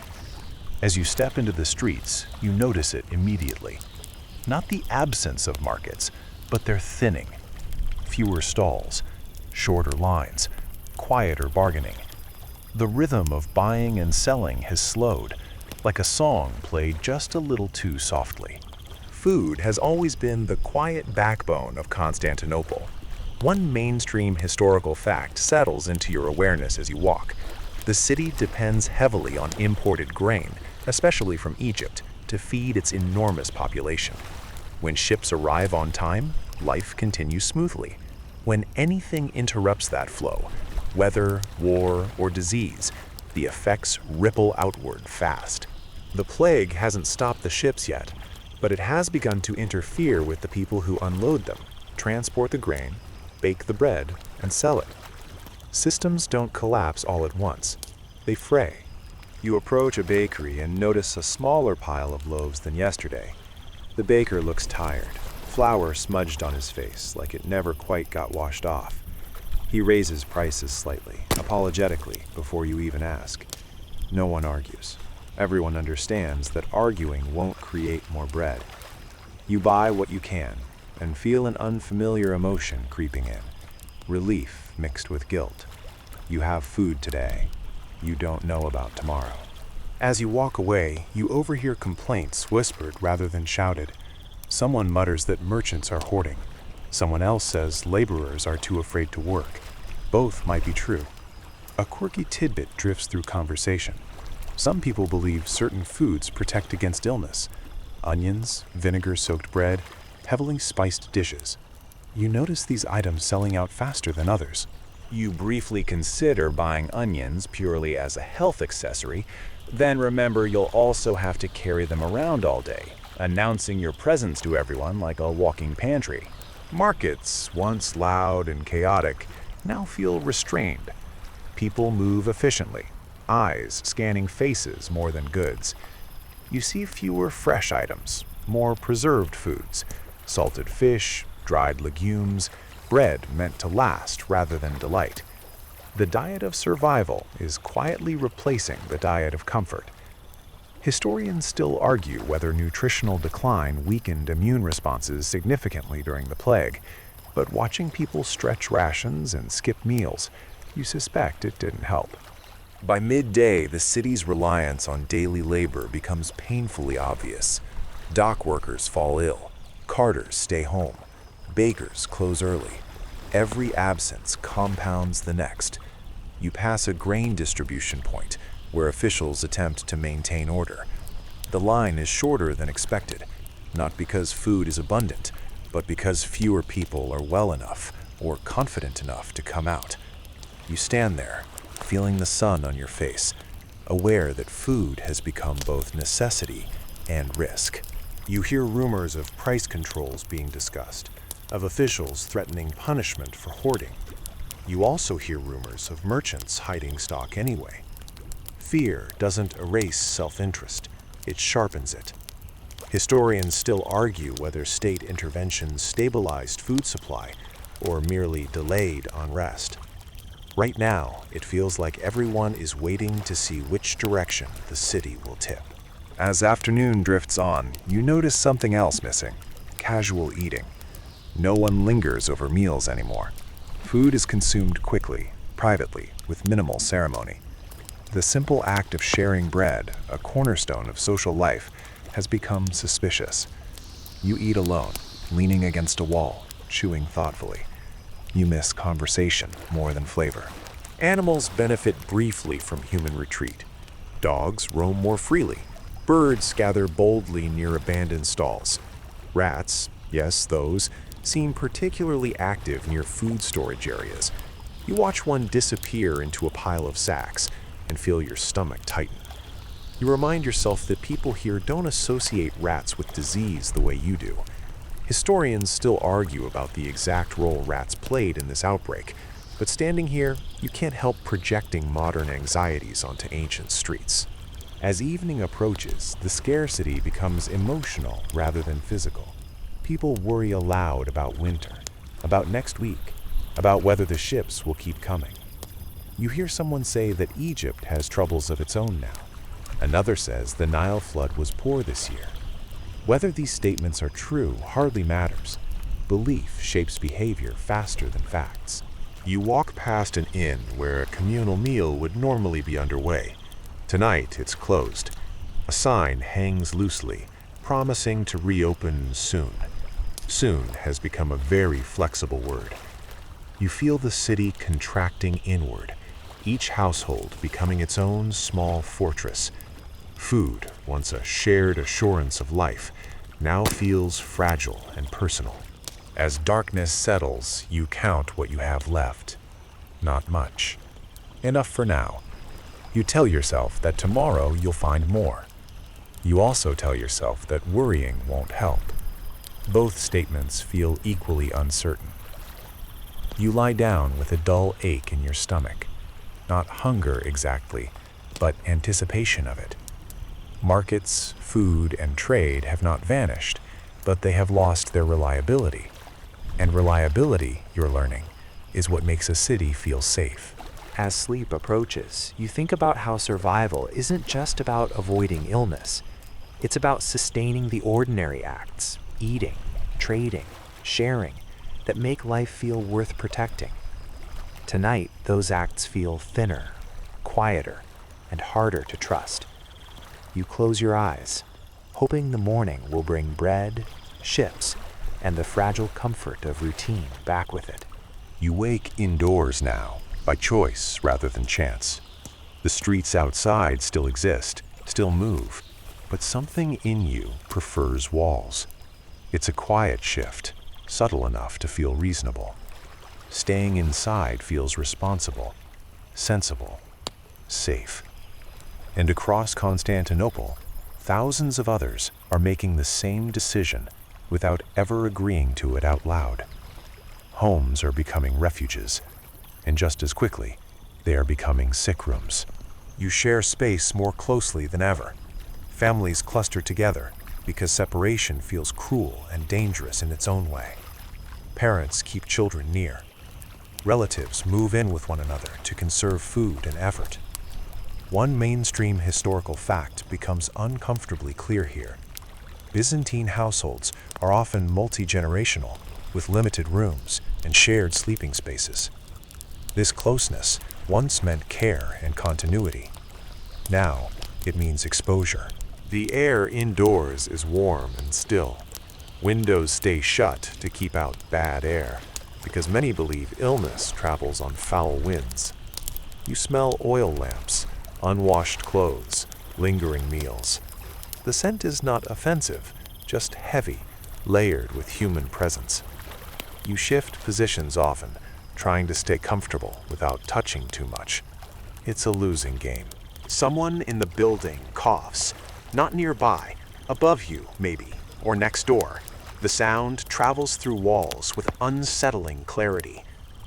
As you step into the streets, you notice it immediately. Not the absence of markets, but their thinning. Fewer stalls, shorter lines, quieter bargaining. The rhythm of buying and selling has slowed, like a song played just a little too softly. Food has always been the quiet backbone of Constantinople. One mainstream historical fact settles into your awareness as you walk. The city depends heavily on imported grain, especially from Egypt, to feed its enormous population. When ships arrive on time, life continues smoothly. When anything interrupts that flow, weather, war, or disease, the effects ripple outward fast. The plague hasn't stopped the ships yet, but it has begun to interfere with the people who unload them, transport the grain, bake the bread, and sell it. Systems don't collapse all at once. They fray. You approach a bakery and notice a smaller pile of loaves than yesterday. The baker looks tired, flour smudged on his face like it never quite got washed off. He raises prices slightly, apologetically, before you even ask. No one argues. Everyone understands that arguing won't create more bread. You buy what you can and feel an unfamiliar emotion creeping in. Relief mixed with guilt. You have food today. You don't know about tomorrow. As you walk away, you overhear complaints whispered rather than shouted. Someone mutters that merchants are hoarding. Someone else says laborers are too afraid to work. Both might be true. A quirky tidbit drifts through conversation. Some people believe certain foods protect against illness. Onions, vinegar-soaked bread, heavily spiced dishes. You notice these items selling out faster than others. You briefly consider buying onions purely as a health accessory, then remember you'll also have to carry them around all day, announcing your presence to everyone like a walking pantry. Markets, once loud and chaotic, now feel restrained. People move efficiently, eyes scanning faces more than goods. You see fewer fresh items, more preserved foods, salted fish, dried legumes, bread meant to last rather than delight. The diet of survival is quietly replacing the diet of comfort. Historians still argue whether nutritional decline weakened immune responses significantly during the plague, but watching people stretch rations and skip meals, you suspect it didn't help. By midday, the city's reliance on daily labor becomes painfully obvious. Dock workers fall ill, carters stay home, bakers close early. Every absence compounds the next. You pass a grain distribution point where officials attempt to maintain order. The line is shorter than expected, not because food is abundant, but because fewer people are well enough or confident enough to come out. You stand there, feeling the sun on your face, aware that food has become both necessity and risk. You hear rumors of price controls being discussed, of officials threatening punishment for hoarding. You also hear rumors of merchants hiding stock anyway. Fear doesn't erase self-interest, it sharpens it. Historians still argue whether state interventions stabilized food supply or merely delayed unrest. Right now, it feels like everyone is waiting to see which direction the city will tip. As afternoon drifts on, you notice something else missing: casual eating. No one lingers over meals anymore. Food is consumed quickly, privately, with minimal ceremony. The simple act of sharing bread, a cornerstone of social life, has become suspicious. You eat alone, leaning against a wall, chewing thoughtfully. You miss conversation more than flavor. Animals benefit briefly from human retreat. Dogs roam more freely. Birds gather boldly near abandoned stalls. Rats, yes, those, seem particularly active near food storage areas. You watch one disappear into a pile of sacks and feel your stomach tighten. You remind yourself that people here don't associate rats with disease the way you do. Historians still argue about the exact role rats played in this outbreak, but standing here, you can't help projecting modern anxieties onto ancient streets. As evening approaches, the scarcity becomes emotional rather than physical. People worry aloud about winter, about next week, about whether the ships will keep coming. You hear someone say that Egypt has troubles of its own now. Another says the Nile flood was poor this year. Whether these statements are true hardly matters. Belief shapes behavior faster than facts. You walk past an inn where a communal meal would normally be underway. Tonight, it's closed. A sign hangs loosely, promising to reopen soon. Soon has become a very flexible word. You feel the city contracting inward, each household becoming its own small fortress. Food, once a shared assurance of life, now feels fragile and personal. As darkness settles, you count what you have left. Not much. Enough for now. You tell yourself that tomorrow you'll find more. You also tell yourself that worrying won't help. Both statements feel equally uncertain. You lie down with a dull ache in your stomach. Not hunger exactly, but anticipation of it. Markets, food, and trade have not vanished, but they have lost their reliability. And reliability, you're learning, is what makes a city feel safe. As sleep approaches, you think about how survival isn't just about avoiding illness. It's about sustaining the ordinary acts, eating, trading, sharing, that make life feel worth protecting. Tonight, those acts feel thinner, quieter, and harder to trust. You close your eyes, hoping the morning will bring bread, ships, and the fragile comfort of routine back with it. You wake indoors now, by choice rather than chance. The streets outside still exist, still move, but something in you prefers walls. It's a quiet shift, subtle enough to feel reasonable. Staying inside feels responsible, sensible, safe. And across Constantinople, thousands of others are making the same decision without ever agreeing to it out loud. Homes are becoming refuges, and just as quickly, they are becoming sickrooms. You share space more closely than ever. Families cluster together because separation feels cruel and dangerous in its own way. Parents keep children near. Relatives move in with one another to conserve food and effort. One mainstream historical fact becomes uncomfortably clear here. Byzantine households are often multi-generational, with limited rooms and shared sleeping spaces. This closeness once meant care and continuity. Now, it means exposure. The air indoors is warm and still. Windows stay shut to keep out bad air, because many believe illness travels on foul winds. You smell oil lamps, unwashed clothes, lingering meals. The scent is not offensive, just heavy, layered with human presence. You shift positions often, trying to stay comfortable without touching too much. It's a losing game. Someone in the building coughs, not nearby, above you maybe, or next door. The sound travels through walls with unsettling clarity.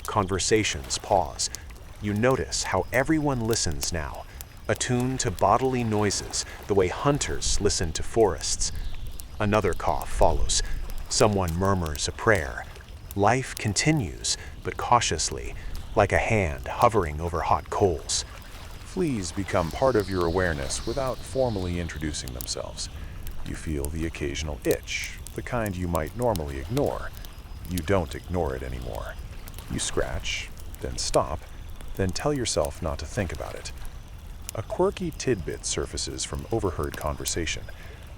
Conversations pause. You notice how everyone listens now, attuned to bodily noises the way hunters listen to forests. Another cough follows. Someone murmurs a prayer. Life continues, but cautiously, like a hand hovering over hot coals. Fleas become part of your awareness without formally introducing themselves. You feel the occasional itch, the kind you might normally ignore. You don't ignore it anymore. You scratch, then stop, then tell yourself not to think about it. A quirky tidbit surfaces from overheard conversation.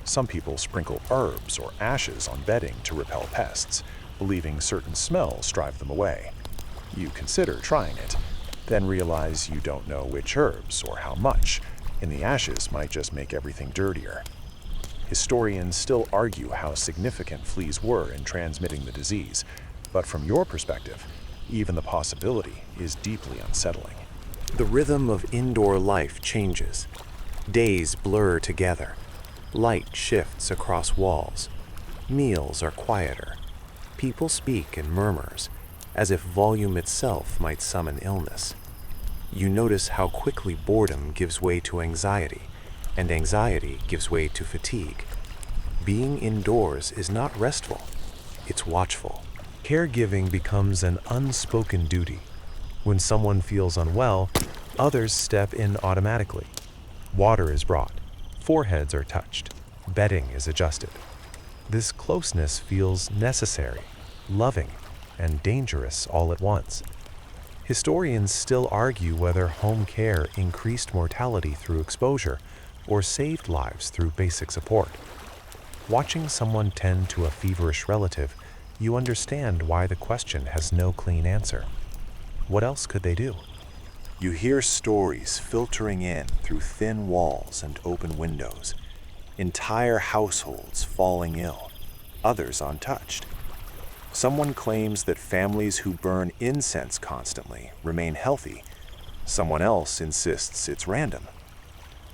Some people sprinkle herbs or ashes on bedding to repel pests, believing certain smells drive them away. You consider trying it, then realize you don't know which herbs or how much, and the ashes might just make everything dirtier. Historians still argue how significant fleas were in transmitting the disease, but from your perspective, even the possibility is deeply unsettling. The rhythm of indoor life changes. Days blur together. Light shifts across walls. Meals are quieter. People speak in murmurs, as if volume itself might summon illness. You notice how quickly boredom gives way to anxiety, and anxiety gives way to fatigue. Being indoors is not restful, it's watchful. Caregiving becomes an unspoken duty. When someone feels unwell, others step in automatically. Water is brought, foreheads are touched, bedding is adjusted. This closeness feels necessary, loving, and dangerous all at once. Historians still argue whether home care increased mortality through exposure or saved lives through basic support. Watching someone tend to a feverish relative, you understand why the question has no clean answer. What else could they do? You hear stories filtering in through thin walls and open windows. Entire households falling ill, others untouched. Someone claims that families who burn incense constantly remain healthy. Someone else insists it's random.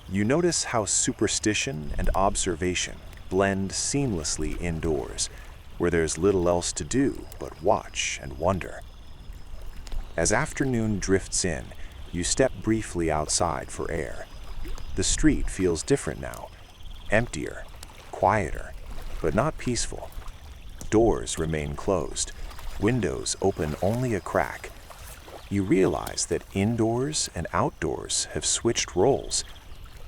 You notice how superstition and observation blend seamlessly indoors, where there's little else to do but watch and wonder. As afternoon drifts in, you step briefly outside for air. The street feels different now, emptier, quieter, but not peaceful. Doors remain closed, windows open only a crack. You realize that indoors and outdoors have switched roles.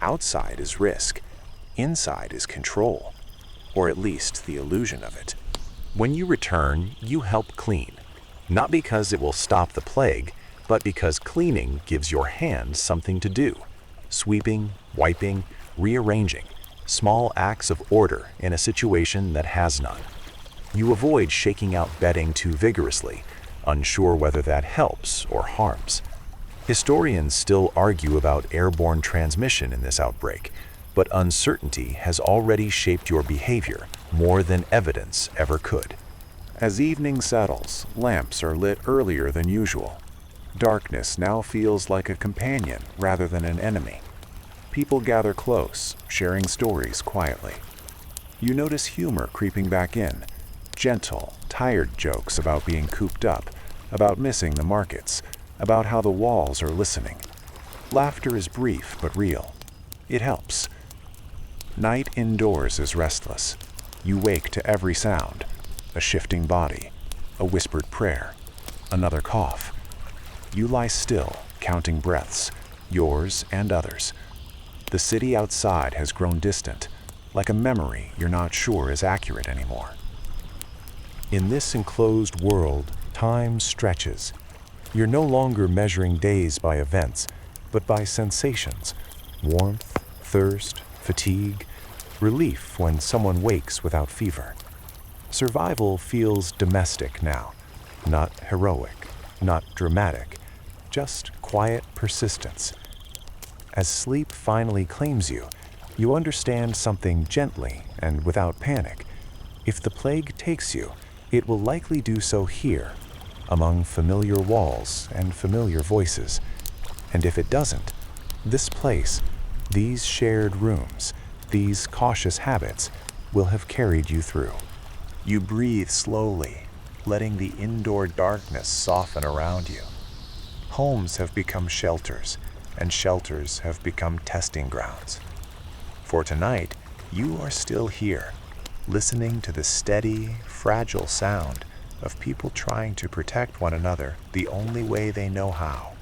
Outside is risk, inside is control, or at least the illusion of it. When you return, you help clean, not because it will stop the plague, but because cleaning gives your hands something to do. Sweeping, wiping, rearranging, small acts of order in a situation that has none. You avoid shaking out bedding too vigorously, unsure whether that helps or harms. Historians still argue about airborne transmission in this outbreak, but uncertainty has already shaped your behavior more than evidence ever could. As evening settles, lamps are lit earlier than usual. Darkness now feels like a companion rather than an enemy. People gather close, sharing stories quietly. You notice humor creeping back in, gentle, tired jokes about being cooped up, about missing the markets, about how the walls are listening. Laughter is brief but real. It helps. Night indoors is restless. You wake to every sound, a shifting body, a whispered prayer, another cough. You lie still, counting breaths, yours and others. The city outside has grown distant, like a memory you're not sure is accurate anymore. In this enclosed world, time stretches. You're no longer measuring days by events, but by sensations. Warmth, thirst, fatigue, relief when someone wakes without fever. Survival feels domestic now, not heroic, not dramatic, just quiet persistence. As sleep finally claims you, you understand something gently and without panic. If the plague takes you, it will likely do so here, among familiar walls and familiar voices. And if it doesn't, this place, these shared rooms, these cautious habits will have carried you through. You breathe slowly, letting the indoor darkness soften around you. Homes have become shelters, and shelters have become testing grounds. For tonight, you are still here, listening to the steady, fragile sound of people trying to protect one another the only way they know how,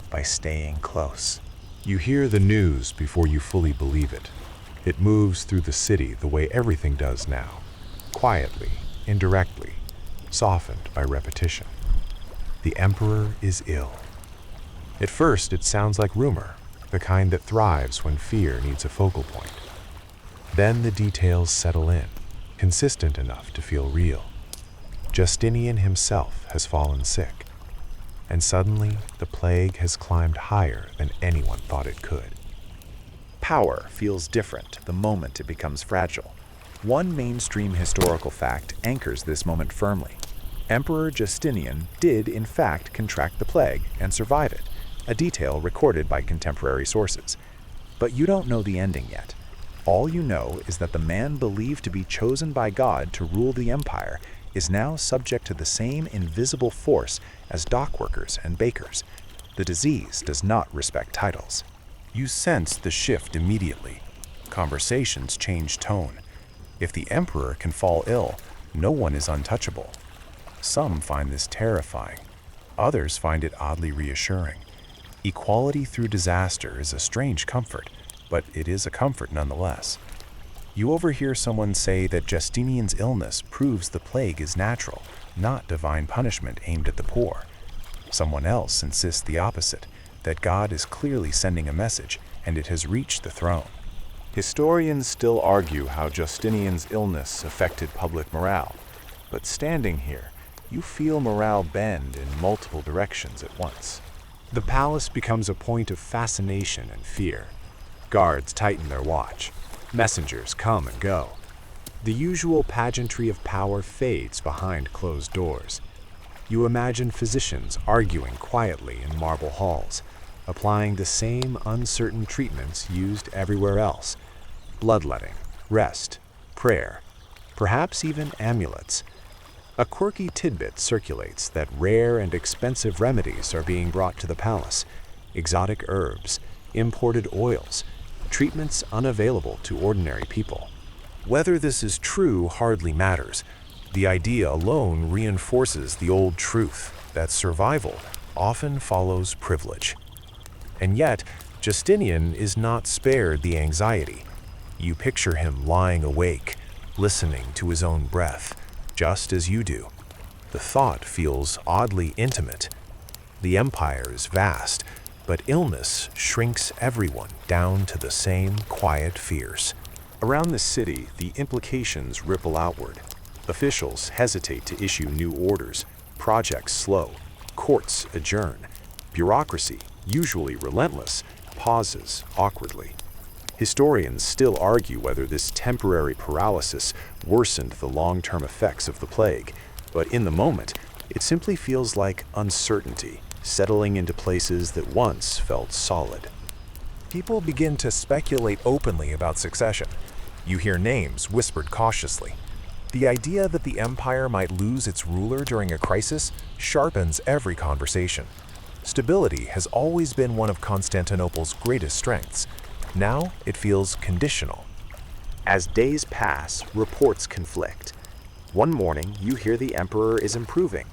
by staying close. You hear the news before you fully believe it. It moves through the city the way everything does now, quietly, indirectly, softened by repetition. The emperor is ill. At first, it sounds like rumor, the kind that thrives when fear needs a focal point. Then the details settle in, consistent enough to feel real. Justinian himself has fallen sick, and suddenly the plague has climbed higher than anyone thought it could. Power feels different the moment it becomes fragile. One mainstream historical fact anchors this moment firmly. Emperor Justinian did in fact contract the plague and survive it, a detail recorded by contemporary sources. But you don't know the ending yet. All you know is that the man believed to be chosen by God to rule the empire is now subject to the same invisible force as dockworkers and bakers. The disease does not respect titles. You sense the shift immediately. Conversations change tone. If the emperor can fall ill, no one is untouchable. Some find this terrifying. Others find it oddly reassuring. Equality through disaster is a strange comfort, but it is a comfort nonetheless. You overhear someone say that Justinian's illness proves the plague is natural, not divine punishment aimed at the poor. Someone else insists the opposite, that God is clearly sending a message and it has reached the throne. Historians still argue how Justinian's illness affected public morale, but standing here, you feel morale bend in multiple directions at once. The palace becomes a point of fascination and fear. Guards tighten their watch. Messengers come and go. The usual pageantry of power fades behind closed doors. You imagine physicians arguing quietly in marble halls, applying the same uncertain treatments used everywhere else: bloodletting, rest, prayer, perhaps even amulets. A quirky tidbit circulates that rare and expensive remedies are being brought to the palace: exotic herbs, imported oils, treatments unavailable to ordinary people. Whether this is true hardly matters. The idea alone reinforces the old truth that survival often follows privilege. And yet, Justinian is not spared the anxiety. You picture him lying awake, listening to his own breath, just as you do. The thought feels oddly intimate. The empire is vast, but illness shrinks everyone down to the same quiet fears. Around the city, the implications ripple outward. Officials hesitate to issue new orders, projects slow, courts adjourn. Bureaucracy, usually relentless, pauses awkwardly. Historians still argue whether this temporary paralysis worsened the long-term effects of the plague, but in the moment, it simply feels like uncertainty settling into places that once felt solid. People begin to speculate openly about succession. You hear names whispered cautiously. The idea that the empire might lose its ruler during a crisis sharpens every conversation. Stability has always been one of Constantinople's greatest strengths. Now it feels conditional. As days pass, reports conflict. One morning, you hear the emperor is improving.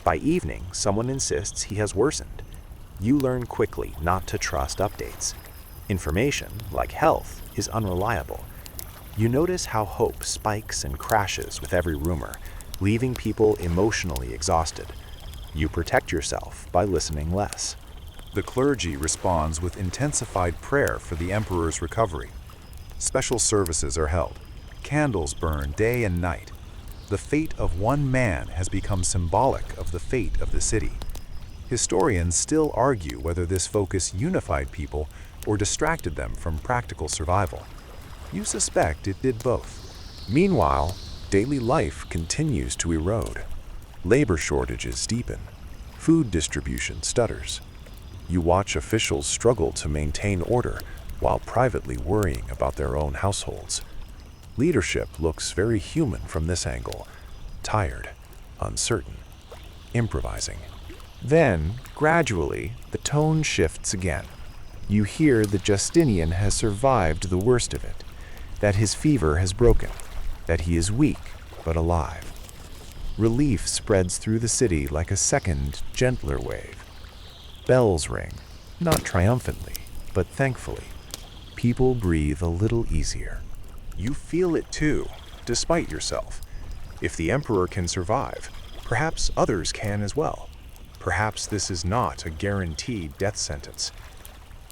By evening, someone insists he has worsened. You learn quickly not to trust updates. Information, like health, is unreliable. You notice how hope spikes and crashes with every rumor, leaving people emotionally exhausted. You protect yourself by listening less. The clergy responds with intensified prayer for the emperor's recovery. Special services are held. Candles burn day and night. The fate of one man has become symbolic of the fate of the city. Historians still argue whether this focus unified people or distracted them from practical survival. You suspect it did both. Meanwhile, daily life continues to erode. Labor shortages deepen. Food distribution stutters. You watch officials struggle to maintain order while privately worrying about their own households. Leadership looks very human from this angle: tired, uncertain, improvising. Then, gradually, the tone shifts again. You hear that Justinian has survived the worst of it, that his fever has broken, that he is weak but alive. Relief spreads through the city like a second, gentler wave. Bells ring, not triumphantly, but thankfully. People breathe a little easier. You feel it too, despite yourself. If the emperor can survive, perhaps others can as well. Perhaps this is not a guaranteed death sentence.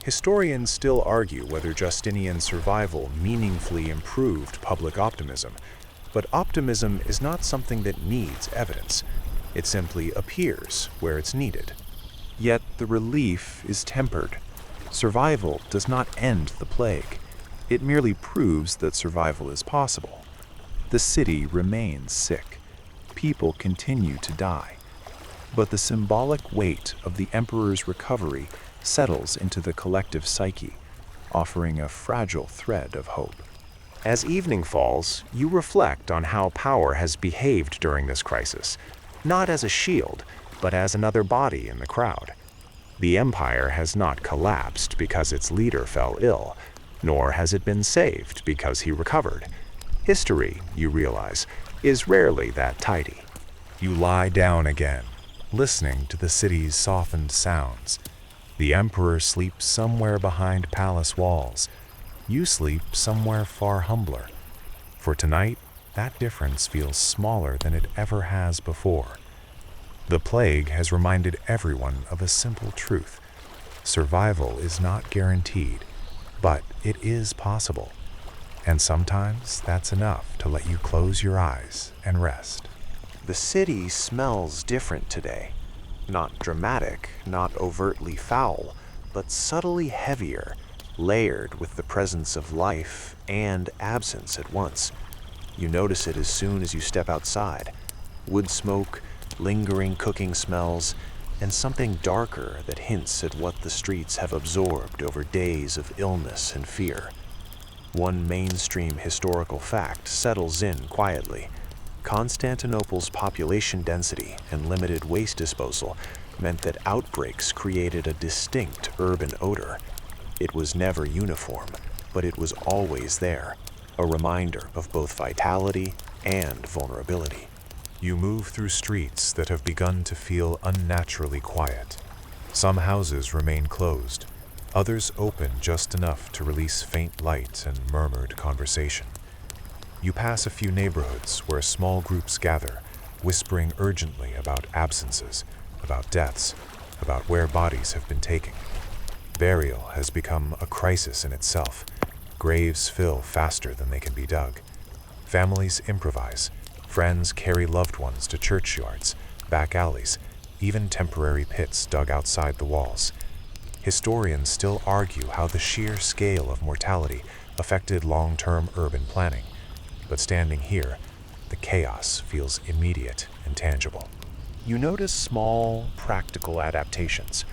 Historians still argue whether Justinian's survival meaningfully improved public optimism, but optimism is not something that needs evidence. It simply appears where it's needed. Yet the relief is tempered. Survival does not end the plague. It merely proves that survival is possible. The city remains sick. People continue to die. But the symbolic weight of the emperor's recovery settles into the collective psyche, offering a fragile thread of hope. As evening falls, you reflect on how power has behaved during this crisis, not as a shield, but as another body in the crowd. The empire has not collapsed because its leader fell ill, nor has it been saved because he recovered. History, you realize, is rarely that tidy. You lie down again, listening to the city's softened sounds. The emperor sleeps somewhere behind palace walls. You sleep somewhere far humbler. For tonight, that difference feels smaller than it ever has before. The plague has reminded everyone of a simple truth. Survival is not guaranteed, but it is possible. And sometimes that's enough to let you close your eyes and rest. The city smells different today. Not dramatic, not overtly foul, but subtly heavier, layered with the presence of life and absence at once. You notice it as soon as you step outside. Wood smoke, lingering cooking smells, and something darker that hints at what the streets have absorbed over days of illness and fear. One mainstream historical fact settles in quietly. Constantinople's population density and limited waste disposal meant that outbreaks created a distinct urban odor. It was never uniform, but it was always there, a reminder of both vitality and vulnerability. You move through streets that have begun to feel unnaturally quiet. Some houses remain closed, others open just enough to release faint light and murmured conversation. You pass a few neighborhoods where small groups gather, whispering urgently about absences, about deaths, about where bodies have been taken. Burial has become a crisis in itself. Graves fill faster than they can be dug. Families improvise. Friends carry loved ones to churchyards, back alleys, even temporary pits dug outside the walls. Historians still argue how the sheer scale of mortality affected long-term urban planning. But standing here, the chaos feels immediate and tangible. You notice small, practical adaptations.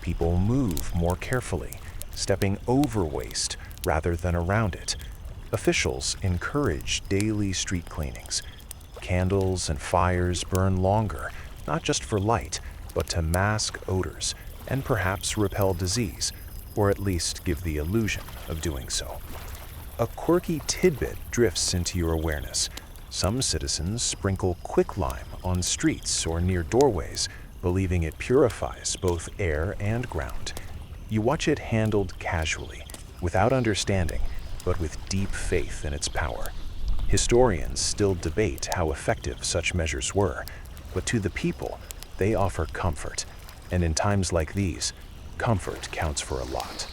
People move more carefully, stepping over waste rather than around it. Officials encourage daily street cleanings. Candles and fires burn longer, not just for light, but to mask odors and perhaps repel disease, or at least give the illusion of doing so. A quirky tidbit drifts into your awareness. Some citizens sprinkle quicklime on streets or near doorways, believing it purifies both air and ground. You watch it handled casually, without understanding, but with deep faith in its power. Historians still debate how effective such measures were, but to the people, they offer comfort. And in times like these, comfort counts for a lot.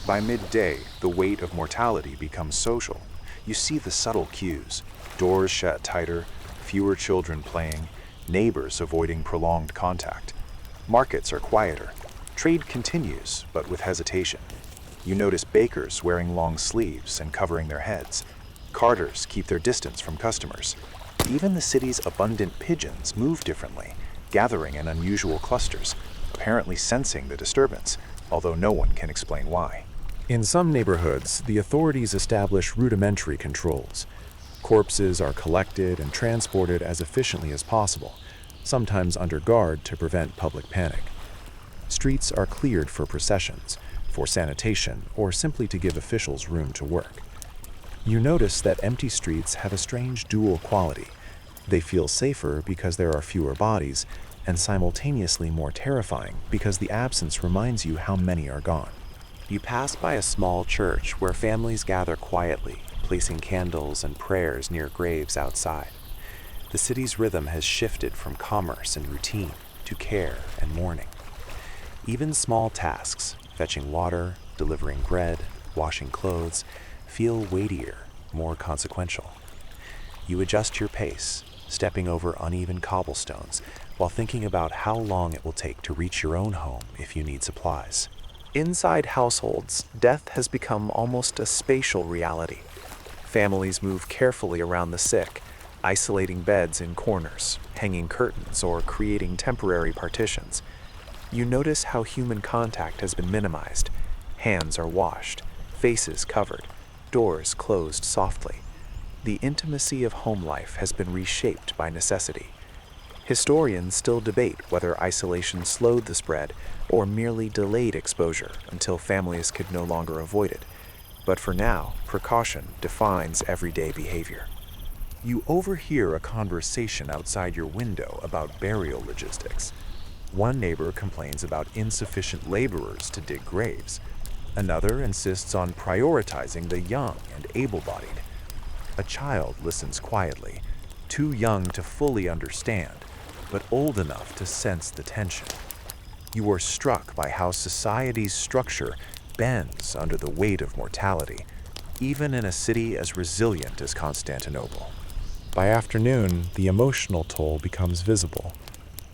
By midday, the weight of mortality becomes social. You see the subtle cues: doors shut tighter, fewer children playing, neighbors avoiding prolonged contact. Markets are quieter. Trade continues, but with hesitation. You notice bakers wearing long sleeves and covering their heads. Carters keep their distance from customers. Even the city's abundant pigeons move differently, gathering in unusual clusters, apparently sensing the disturbance, although no one can explain why. In some neighborhoods, the authorities establish rudimentary controls. Corpses are collected and transported as efficiently as possible, sometimes under guard to prevent public panic. Streets are cleared for processions, for sanitation, or simply to give officials room to work. You notice that empty streets have a strange dual quality. They feel safer because there are fewer bodies, and simultaneously more terrifying because the absence reminds you how many are gone. You pass by a small church where families gather quietly, placing candles and prayers near graves outside. The city's rhythm has shifted from commerce and routine to care and mourning. Even small tasks, fetching water, delivering bread, washing clothes, feel weightier, more consequential. You adjust your pace, stepping over uneven cobblestones, while thinking about how long it will take to reach your own home if you need supplies. Inside households, death has become almost a spatial reality. Families move carefully around the sick, isolating beds in corners, hanging curtains, or creating temporary partitions. You notice how human contact has been minimized. Hands are washed, faces covered, doors closed softly. The intimacy of home life has been reshaped by necessity. Historians still debate whether isolation slowed the spread or merely delayed exposure until families could no longer avoid it. But for now, precaution defines everyday behavior. You overhear a conversation outside your window about burial logistics. One neighbor complains about insufficient laborers to dig graves. Another insists on prioritizing the young and able-bodied. A child listens quietly, too young to fully understand, but old enough to sense the tension. You are struck by how society's structure bends under the weight of mortality, even in a city as resilient as Constantinople. By afternoon, the emotional toll becomes visible.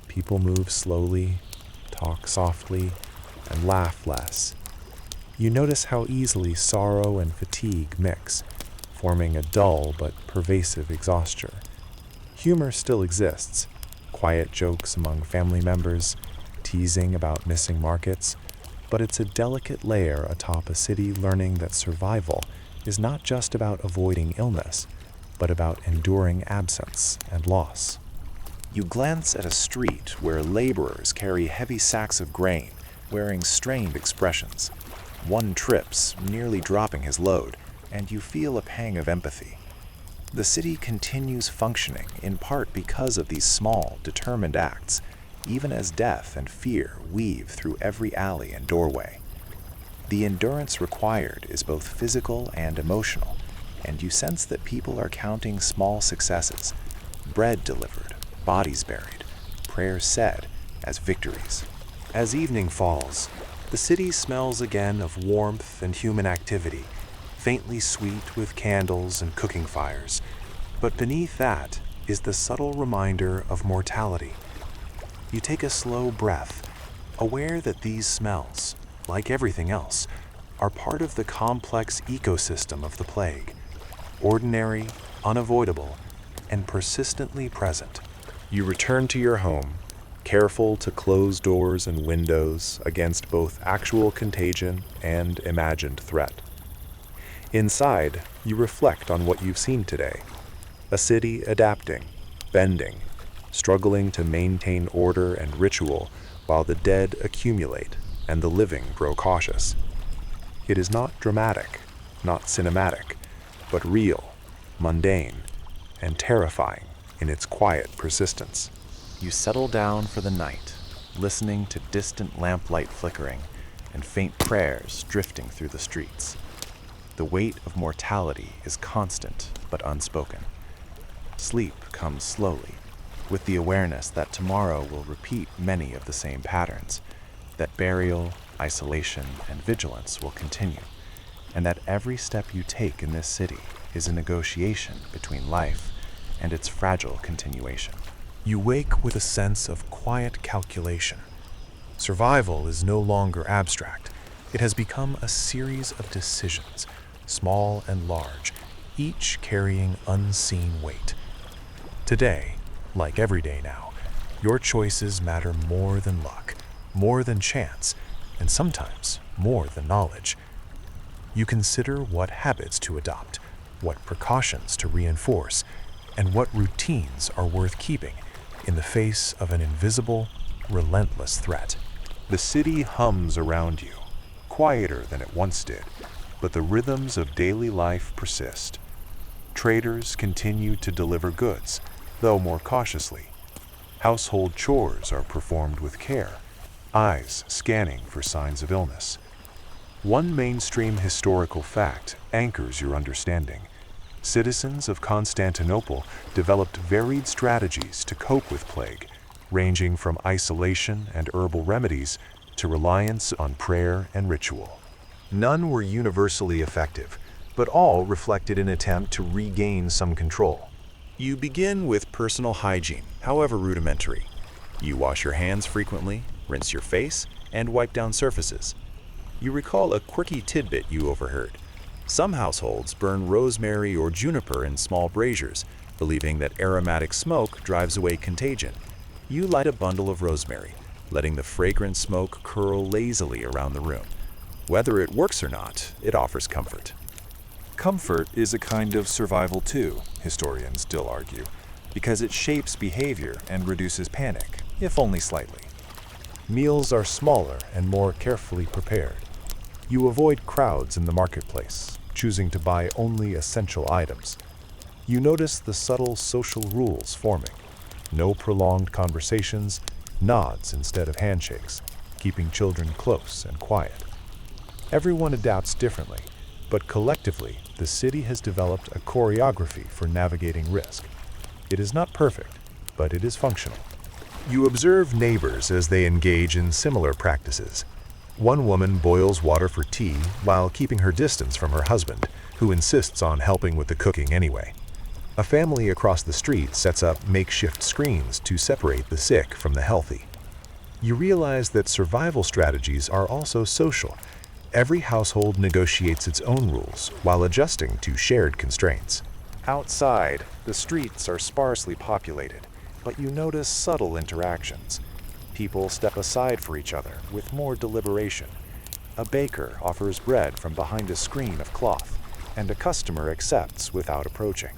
People move slowly, talk softly, and laugh less. You notice how easily sorrow and fatigue mix, forming a dull but pervasive exhaustion. Humor still exists, quiet jokes among family members, teasing about missing markets, but it's a delicate layer atop a city learning that survival is not just about avoiding illness, but about enduring absence and loss. You glance at a street where laborers carry heavy sacks of grain, wearing strained expressions. One trips, nearly dropping his load, and you feel a pang of empathy. The city continues functioning, in part because of these small, determined acts, even as death and fear weave through every alley and doorway. The endurance required is both physical and emotional, and you sense that people are counting small successes, bread delivered, bodies buried, prayers said, as victories. As evening falls, the city smells again of warmth and human activity, faintly sweet with candles and cooking fires. But beneath that is the subtle reminder of mortality. You take a slow breath, aware that these smells, like everything else, are part of the complex ecosystem of the plague. Ordinary, unavoidable, and persistently present. You return to your home, careful to close doors and windows against both actual contagion and imagined threat. Inside, you reflect on what you've seen today. A city adapting, bending, struggling to maintain order and ritual while the dead accumulate and the living grow cautious. It is not dramatic, not cinematic, but real, mundane, and terrifying in its quiet persistence. You settle down for the night, listening to distant lamplight flickering and faint prayers drifting through the streets. The weight of mortality is constant but unspoken. Sleep comes slowly, with the awareness that tomorrow will repeat many of the same patterns, that burial, isolation, and vigilance will continue, and that every step you take in this city is a negotiation between life and its fragile continuation. You wake with a sense of quiet calculation. Survival is no longer abstract. It has become a series of decisions, small and large, each carrying unseen weight. Today, like every day now, your choices matter more than luck, more than chance, and sometimes more than knowledge. You consider what habits to adopt, what precautions to reinforce, and what routines are worth keeping in the face of an invisible, relentless threat. The city hums around you, quieter than it once did, but the rhythms of daily life persist. Traders continue to deliver goods, though more cautiously. Household chores are performed with care, eyes scanning for signs of illness. One mainstream historical fact anchors your understanding. Citizens of Constantinople developed varied strategies to cope with plague, ranging from isolation and herbal remedies to reliance on prayer and ritual. None were universally effective, but all reflected an attempt to regain some control. You begin with personal hygiene, however rudimentary. You wash your hands frequently, rinse your face, and wipe down surfaces. You recall a quirky tidbit you overheard. Some households burn rosemary or juniper in small braziers, believing that aromatic smoke drives away contagion. You light a bundle of rosemary, letting the fragrant smoke curl lazily around the room. Whether it works or not, it offers comfort. Comfort is a kind of survival too, historians still argue, because it shapes behavior and reduces panic, if only slightly. Meals are smaller and more carefully prepared. You avoid crowds in the marketplace, choosing to buy only essential items. You notice the subtle social rules forming. No prolonged conversations, nods instead of handshakes, keeping children close and quiet. Everyone adapts differently, but collectively, the city has developed a choreography for navigating risk. It is not perfect, but it is functional. You observe neighbors as they engage in similar practices. One woman boils water for tea while keeping her distance from her husband, who insists on helping with the cooking anyway. A family across the street sets up makeshift screens to separate the sick from the healthy. You realize that survival strategies are also social. Every household negotiates its own rules while adjusting to shared constraints. Outside, the streets are sparsely populated, but you notice subtle interactions. People step aside for each other with more deliberation. A baker offers bread from behind a screen of cloth, and a customer accepts without approaching.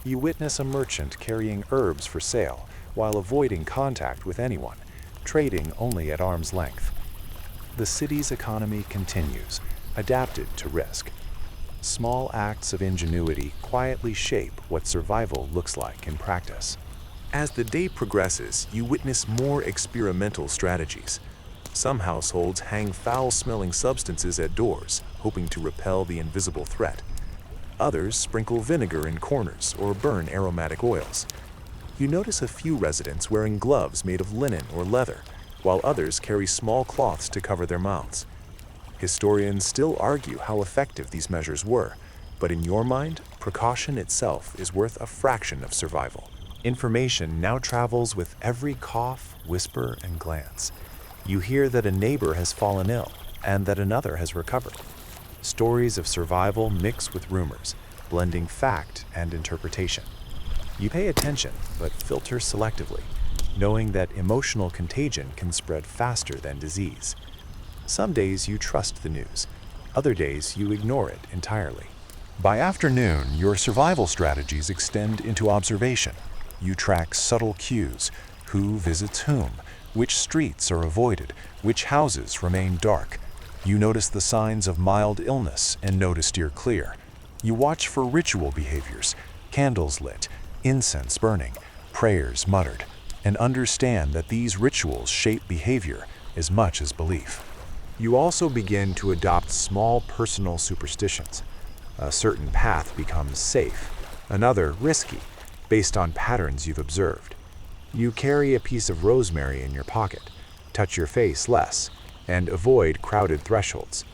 You witness a merchant carrying herbs for sale while avoiding contact with anyone, trading only at arm's length. The city's economy continues, adapted to risk. Small acts of ingenuity quietly shape what survival looks like in practice. As the day progresses, you witness more experimental strategies. Some households hang foul-smelling substances at doors, hoping to repel the invisible threat. Others sprinkle vinegar in corners or burn aromatic oils. You notice a few residents wearing gloves made of linen or leather, while others carry small cloths to cover their mouths. Historians still argue how effective these measures were, but in your mind, precaution itself is worth a fraction of survival. Information now travels with every cough, whisper, and glance. You hear that a neighbor has fallen ill and that another has recovered. Stories of survival mix with rumors, blending fact and interpretation. You pay attention, but filter selectively, knowing that emotional contagion can spread faster than disease. Some days you trust the news, other days you ignore it entirely. By afternoon, your survival strategies extend into observation. You track subtle cues: who visits whom, which streets are avoided, which houses remain dark. You notice the signs of mild illness and know to steer clear. You watch for ritual behaviors: candles lit, incense burning, prayers muttered, and understand that these rituals shape behavior as much as belief. You also begin to adopt small personal superstitions. A certain path becomes safe, another risky, based on patterns you've observed. You carry a piece of rosemary in your pocket, touch your face less, and avoid crowded thresholds.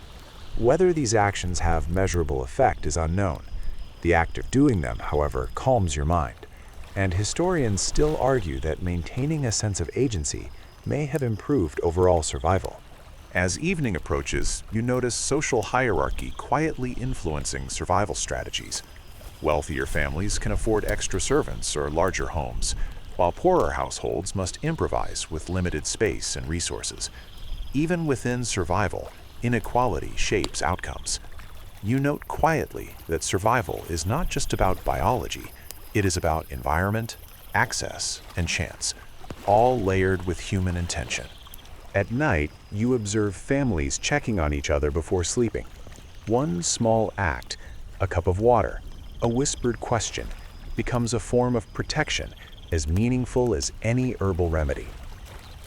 Whether these actions have measurable effect is unknown. The act of doing them, however, calms your mind, and historians still argue that maintaining a sense of agency may have improved overall survival. As evening approaches, you notice social hierarchy quietly influencing survival strategies. Wealthier families can afford extra servants or larger homes, while poorer households must improvise with limited space and resources. Even within survival, inequality shapes outcomes. You note quietly that survival is not just about biology, it is about environment, access, and chance, all layered with human intention. At night, you observe families checking on each other before sleeping. One small act, a cup of water, a whispered question, becomes a form of protection as meaningful as any herbal remedy.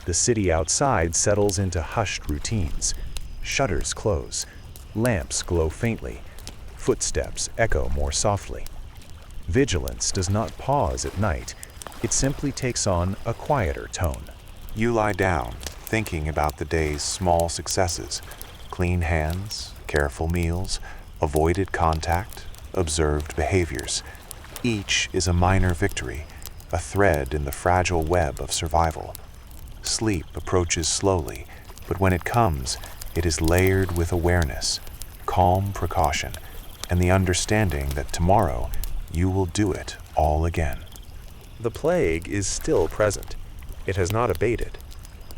The city outside settles into hushed routines. Shutters close, lamps glow faintly, footsteps echo more softly. Vigilance does not pause at night, it simply takes on a quieter tone. You lie down, thinking about the day's small successes: clean hands, careful meals, avoided contact, observed behaviors. Each is a minor victory, a thread in the fragile web of survival. Sleep approaches slowly, but when it comes, it is layered with awareness, calm precaution, and the understanding that tomorrow you will do it all again. The plague is still present. It has not abated.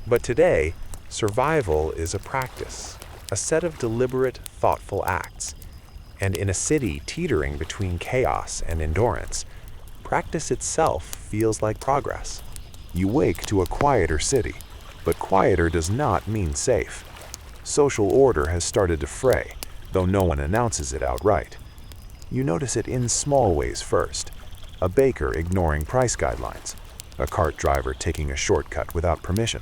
But today, survival is a practice, a set of deliberate, thoughtful acts. And in a city teetering between chaos and endurance, practice itself feels like progress. You wake to a quieter city, but quieter does not mean safe. Social order has started to fray. though no one announces it outright. You notice it in small ways first. A baker ignoring price guidelines, a cart driver taking a shortcut without permission,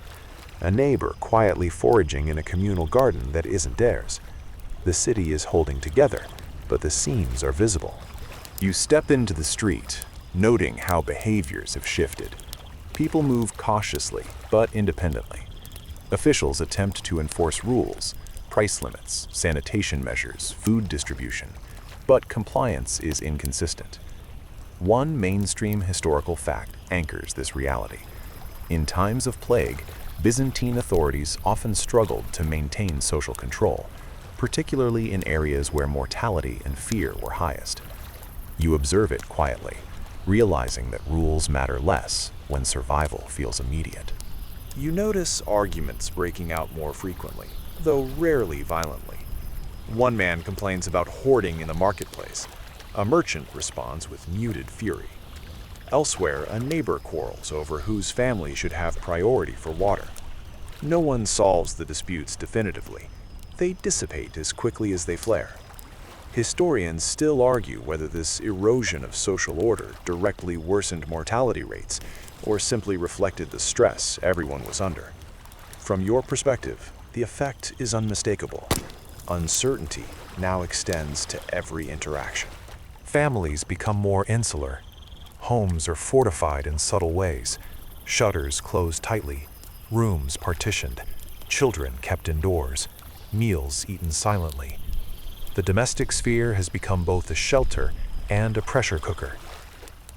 a neighbor quietly foraging in a communal garden that isn't theirs. The city is holding together, but the seams are visible. You step into the street, noting how behaviors have shifted. People move cautiously, but independently. Officials attempt to enforce rules, price limits, sanitation measures, food distribution, but compliance is inconsistent. One mainstream historical fact anchors this reality. In times of plague, Byzantine authorities often struggled to maintain social control, particularly in areas where mortality and fear were highest. You observe it quietly, realizing that rules matter less when survival feels immediate. You notice arguments breaking out more frequently, though rarely violently. One man complains about hoarding in the marketplace. A merchant responds with muted fury. Elsewhere, a neighbor quarrels over whose family should have priority for water. No one solves the disputes definitively. They dissipate as quickly as they flare. Historians still argue whether this erosion of social order directly worsened mortality rates or simply reflected the stress everyone was under. From your perspective, the effect is unmistakable. Uncertainty now extends to every interaction. Families become more insular. Homes are fortified in subtle ways. Shutters closed tightly, rooms partitioned, children kept indoors, meals eaten silently. The domestic sphere has become both a shelter and a pressure cooker.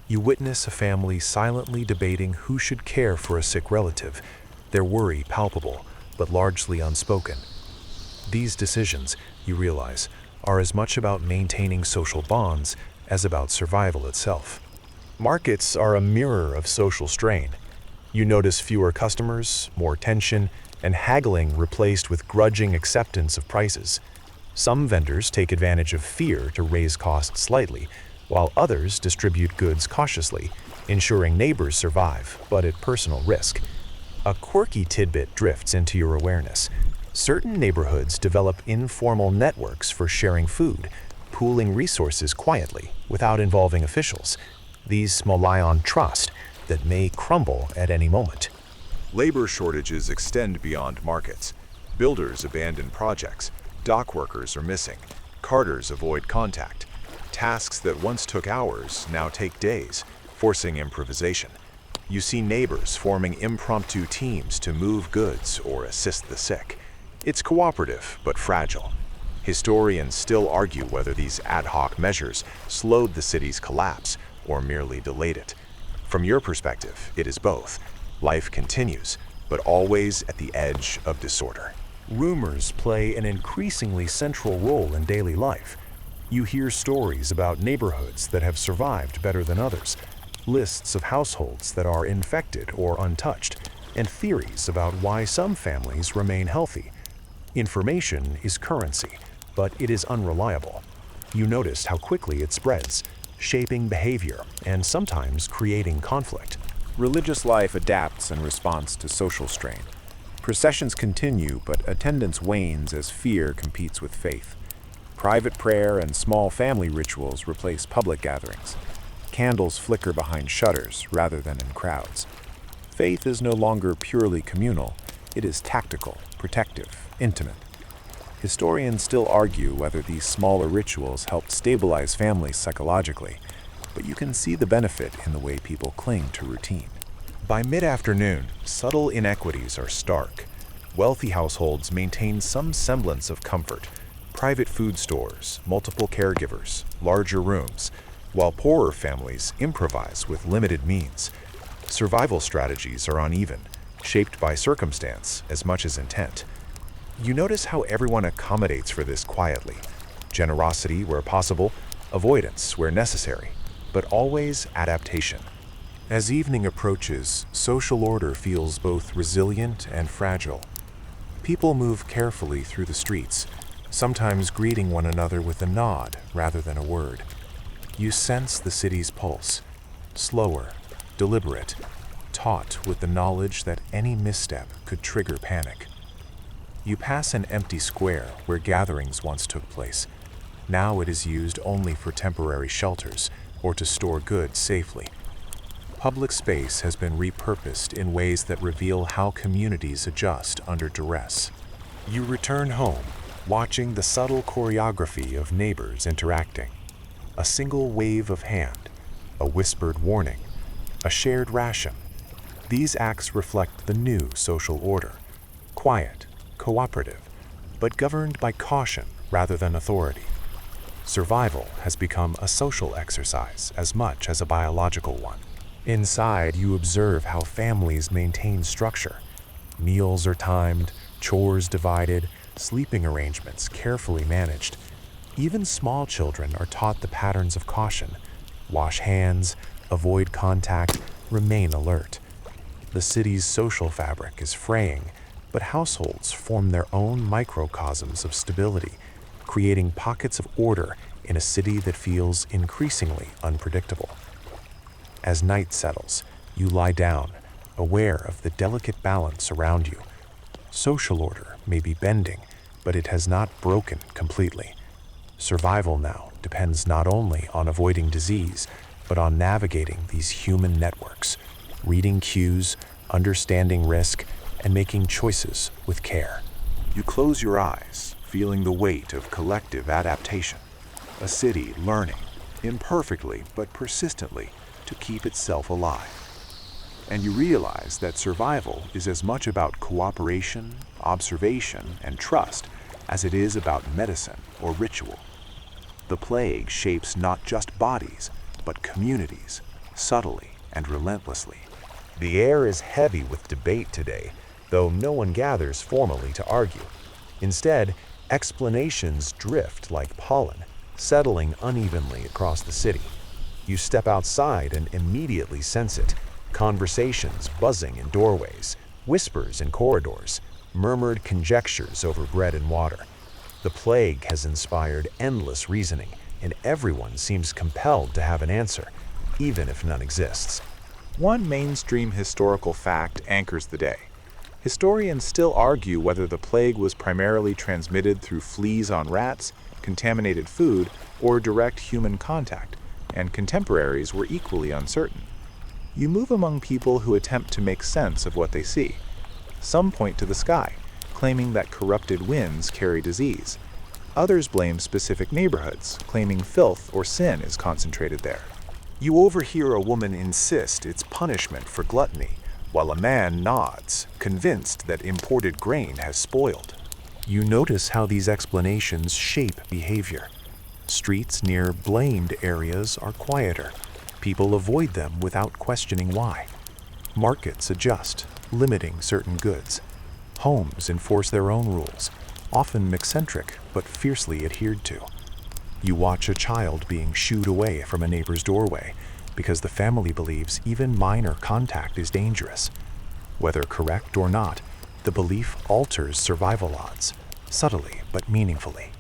You witness a family silently debating who should care for a sick relative, their worry palpable, but largely unspoken. These decisions, you realize, are as much about maintaining social bonds as about survival itself. Markets are a mirror of social strain. You notice fewer customers, more tension, and haggling replaced with grudging acceptance of prices. Some vendors take advantage of fear to raise costs slightly, while others distribute goods cautiously, ensuring neighbors survive, but at personal risk. A quirky tidbit drifts into your awareness. Certain neighborhoods develop informal networks for sharing food, pooling resources quietly without involving officials. These rely on trust that may crumble at any moment. Labor shortages extend beyond markets. Builders abandon projects. Dock workers are missing. Carters avoid contact. Tasks that once took hours now take days, forcing improvisation. You see neighbors forming impromptu teams to move goods or assist the sick. It's cooperative, but fragile. Historians still argue whether these ad hoc measures slowed the city's collapse or merely delayed it. From your perspective, it is both. Life continues, but always at the edge of disorder. Rumors play an increasingly central role in daily life. You hear stories about neighborhoods that have survived better than others, lists of households that are infected or untouched, and theories about why some families remain healthy. Information is currency, but it is unreliable. You notice how quickly it spreads, shaping behavior and sometimes creating conflict. Religious life adapts in response to social strain. Processions continue, but attendance wanes as fear competes with faith. Private prayer and small family rituals replace public gatherings. Candles flicker behind shutters rather than in crowds. Faith is no longer purely communal. It is tactical, protective, intimate. Historians still argue whether these smaller rituals helped stabilize families psychologically, but you can see the benefit in the way people cling to routine. By mid-afternoon, subtle inequities are stark. Wealthy households maintain some semblance of comfort. Private food stores, multiple caregivers, larger rooms, while poorer families improvise with limited means. Survival strategies are uneven, shaped by circumstance as much as intent. You notice how everyone accommodates for this quietly. Generosity where possible, avoidance where necessary, but always adaptation. As evening approaches, social order feels both resilient and fragile. People move carefully through the streets, sometimes greeting one another with a nod rather than a word. You sense the city's pulse, slower, deliberate, taut with the knowledge that any misstep could trigger panic. You pass an empty square where gatherings once took place. Now it is used only for temporary shelters or to store goods safely. Public space has been repurposed in ways that reveal how communities adjust under duress. You return home, watching the subtle choreography of neighbors interacting. A single wave of hand, a whispered warning, a shared ration. These acts reflect the new social order, quiet, cooperative, but governed by caution rather than authority. Survival has become a social exercise as much as a biological one. Inside, you observe how families maintain structure. Meals are timed, chores divided, sleeping arrangements carefully managed. Even small children are taught the patterns of caution. Wash hands, avoid contact, remain alert. The city's social fabric is fraying, but households form their own microcosms of stability, creating pockets of order in a city that feels increasingly unpredictable. As night settles, you lie down, aware of the delicate balance around you. Social order may be bending, but it has not broken completely. Survival now depends not only on avoiding disease, but on navigating these human networks, reading cues, understanding risk, and making choices with care. You close your eyes, feeling the weight of collective adaptation. A city learning, imperfectly but persistently, to keep itself alive. And you realize that survival is as much about cooperation, observation, and trust as it is about medicine or ritual. The plague shapes not just bodies, but communities, subtly and relentlessly. The air is heavy with debate today, though no one gathers formally to argue. Instead, explanations drift like pollen, settling unevenly across the city. You step outside and immediately sense it. Conversations buzzing in doorways, whispers in corridors, murmured conjectures over bread and water. The plague has inspired endless reasoning, and everyone seems compelled to have an answer, even if none exists. One mainstream historical fact anchors the day. Historians still argue whether the plague was primarily transmitted through fleas on rats, contaminated food, or direct human contact, and contemporaries were equally uncertain. You move among people who attempt to make sense of what they see. Some point to the sky, claiming that corrupted winds carry disease. Others blame specific neighborhoods, claiming filth or sin is concentrated there. You overhear a woman insist it's punishment for gluttony, while a man nods, convinced that imported grain has spoiled. You notice how these explanations shape behavior. Streets near blamed areas are quieter. People avoid them without questioning why. Markets adjust, limiting certain goods. Homes enforce their own rules, often eccentric but fiercely adhered to. You watch a child being shooed away from a neighbor's doorway because the family believes even minor contact is dangerous. Whether correct or not, the belief alters survival odds, subtly but meaningfully.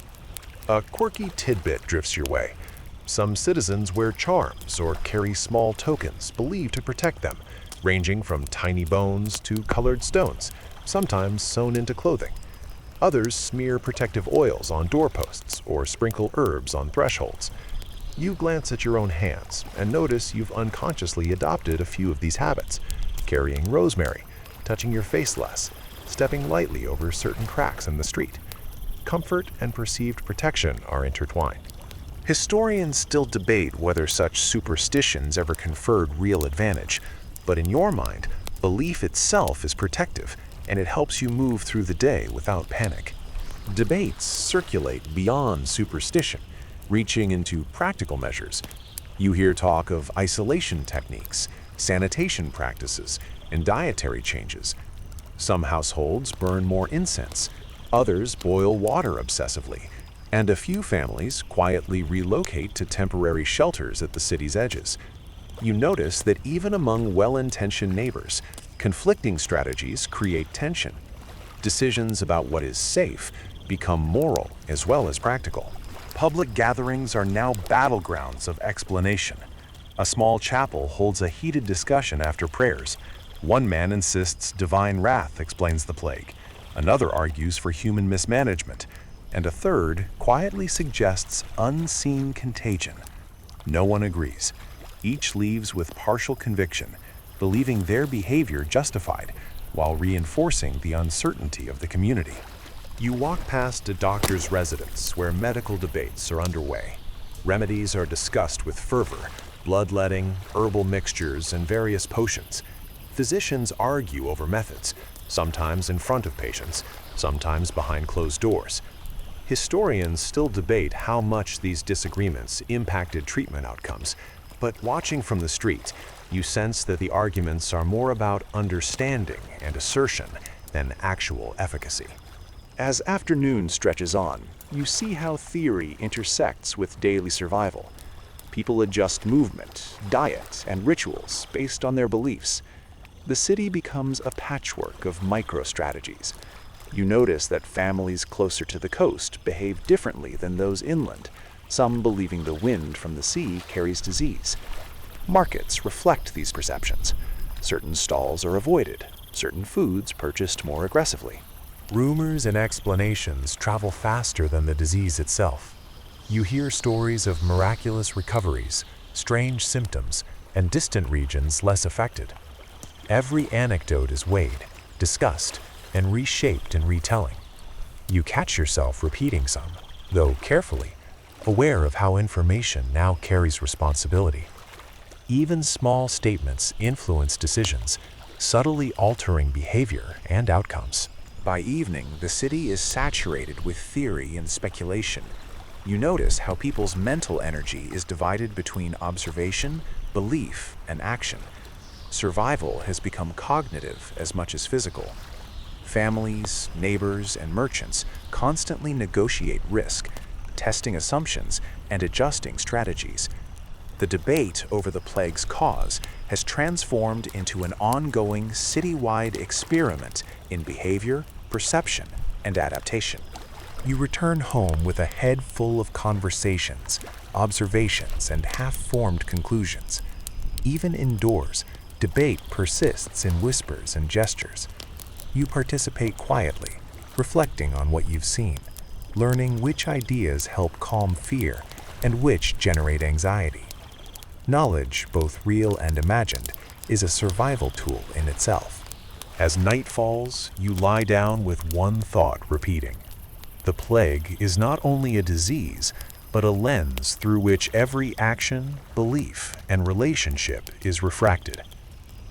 A quirky tidbit drifts your way. Some citizens wear charms or carry small tokens believed to protect them, ranging from tiny bones to colored stones, sometimes sewn into clothing. Others smear protective oils on doorposts or sprinkle herbs on thresholds. You glance at your own hands and notice you've unconsciously adopted a few of these habits, carrying rosemary, touching your face less, stepping lightly over certain cracks in the street. Comfort and perceived protection are intertwined. Historians still debate whether such superstitions ever conferred real advantage, but in your mind, belief itself is protective, and it helps you move through the day without panic. Debates circulate beyond superstition, reaching into practical measures. You hear talk of isolation techniques, sanitation practices, and dietary changes. Some households burn more incense, others boil water obsessively, and a few families quietly relocate to temporary shelters at the city's edges. You notice that even among well-intentioned neighbors, conflicting strategies create tension. Decisions about what is safe become moral as well as practical. Public gatherings are now battlegrounds of explanation. A small chapel holds a heated discussion after prayers. One man insists divine wrath explains the plague. Another argues for human mismanagement, and a third quietly suggests unseen contagion. No one agrees. Each leaves with partial conviction, believing their behavior justified, while reinforcing the uncertainty of the community. You walk past a doctor's residence where medical debates are underway. Remedies are discussed with fervor: bloodletting, herbal mixtures, and various potions. Physicians argue over methods, sometimes in front of patients, sometimes behind closed doors. Historians still debate how much these disagreements impacted treatment outcomes, but watching from the street, you sense that the arguments are more about understanding and assertion than actual efficacy. As afternoon stretches on, you see how theory intersects with daily survival. People adjust movement, diet, and rituals based on their beliefs. The city becomes a patchwork of micro-strategies. You notice that families closer to the coast behave differently than those inland, some believing the wind from the sea carries disease. Markets reflect these perceptions. Certain stalls are avoided, certain foods purchased more aggressively. Rumors and explanations travel faster than the disease itself. You hear stories of miraculous recoveries, strange symptoms, and distant regions less affected. Every anecdote is weighed, discussed, and reshaped in retelling. You catch yourself repeating some, though carefully, aware of how information now carries responsibility. Even small statements influence decisions, subtly altering behavior and outcomes. By evening, the city is saturated with theory and speculation. You notice how people's mental energy is divided between observation, belief, and action. Survival has become cognitive as much as physical. Families, neighbors, and merchants constantly negotiate risk, testing assumptions and adjusting strategies. The debate over the plague's cause has transformed into an ongoing citywide experiment in behavior, perception, and adaptation. You return home with a head full of conversations, observations, and half-formed conclusions. Even indoors, debate persists in whispers and gestures. You participate quietly, reflecting on what you've seen, learning which ideas help calm fear and which generate anxiety. Knowledge, both real and imagined, is a survival tool in itself. As night falls, you lie down with one thought repeating. The plague is not only a disease, but a lens through which every action, belief, and relationship is refracted.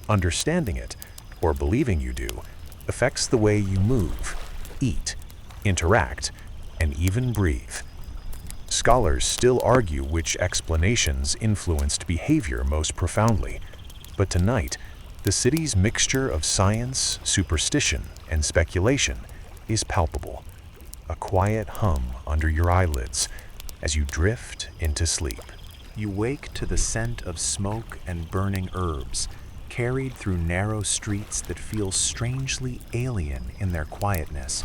Understanding it, or believing you do, affects the way you move, eat, interact, and even breathe. Scholars still argue which explanations influenced behavior most profoundly, but tonight, the city's mixture of science, superstition, and speculation is palpable. A quiet hum under your eyelids as you drift into sleep. You wake to the scent of smoke and burning herbs, carried through narrow streets that feel strangely alien in their quietness.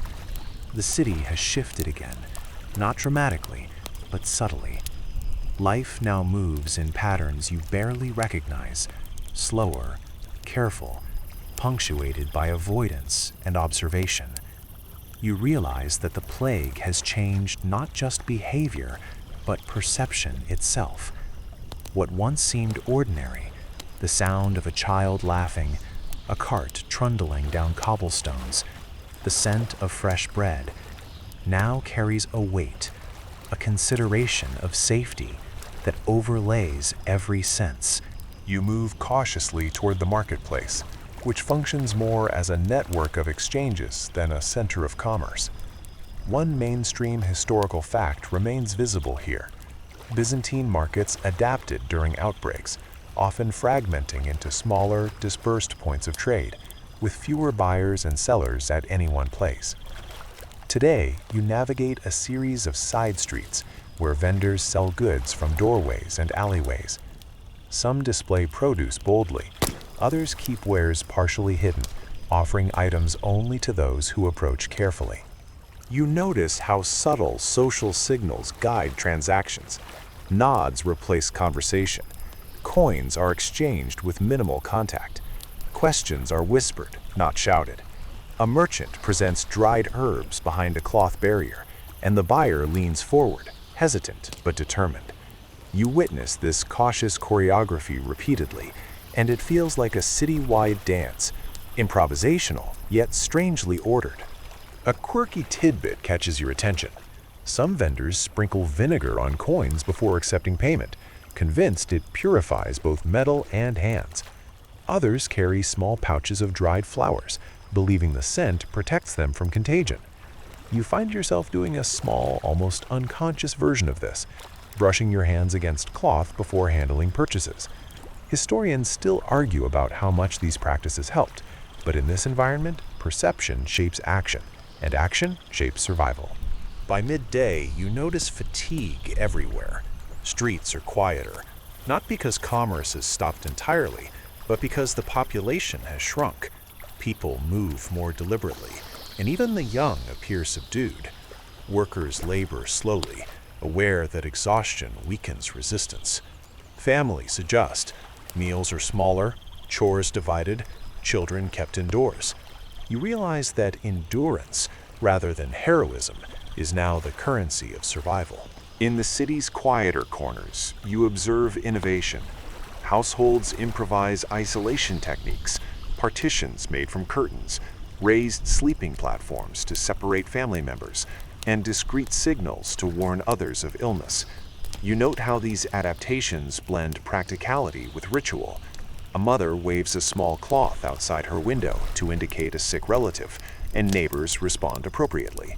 The city has shifted again, not dramatically, but subtly. Life now moves in patterns you barely recognize, slower, careful, punctuated by avoidance and observation. You realize that the plague has changed not just behavior, but perception itself. What once seemed ordinary, the sound of a child laughing, a cart trundling down cobblestones, the scent of fresh bread, now carries a weight, a consideration of safety that overlays every sense. You move cautiously toward the marketplace, which functions more as a network of exchanges than a center of commerce. One mainstream historical fact remains visible here. Byzantine markets adapted during outbreaks, often fragmenting into smaller, dispersed points of trade, with fewer buyers and sellers at any one place. Today, you navigate a series of side streets where vendors sell goods from doorways and alleyways. Some display produce boldly, others keep wares partially hidden, offering items only to those who approach carefully. You notice how subtle social signals guide transactions. Nods replace conversation. Coins are exchanged with minimal contact. Questions are whispered, not shouted. A merchant presents dried herbs behind a cloth barrier, and the buyer leans forward, hesitant but determined. You witness this cautious choreography repeatedly, and it feels like a city-wide dance, improvisational yet strangely ordered. A quirky tidbit catches your attention. Some vendors sprinkle vinegar on coins before accepting payment, convinced it purifies both metal and hands. Others carry small pouches of dried flowers, believing the scent protects them from contagion. You find yourself doing a small, almost unconscious version of this, brushing your hands against cloth before handling purchases. Historians still argue about how much these practices helped, but in this environment, perception shapes action, and action shapes survival. By midday, you notice fatigue everywhere. Streets are quieter, not because commerce has stopped entirely, but because the population has shrunk. People move more deliberately, and even the young appear subdued. Workers labor slowly, aware that exhaustion weakens resistance. Families adjust. Meals are smaller, chores divided, children kept indoors. You realize that endurance, rather than heroism, is now the currency of survival. In the city's quieter corners, you observe innovation. Households improvise isolation techniques, partitions made from curtains, raised sleeping platforms to separate family members, and discreet signals to warn others of illness. You note how these adaptations blend practicality with ritual. A mother waves a small cloth outside her window to indicate a sick relative, and neighbors respond appropriately.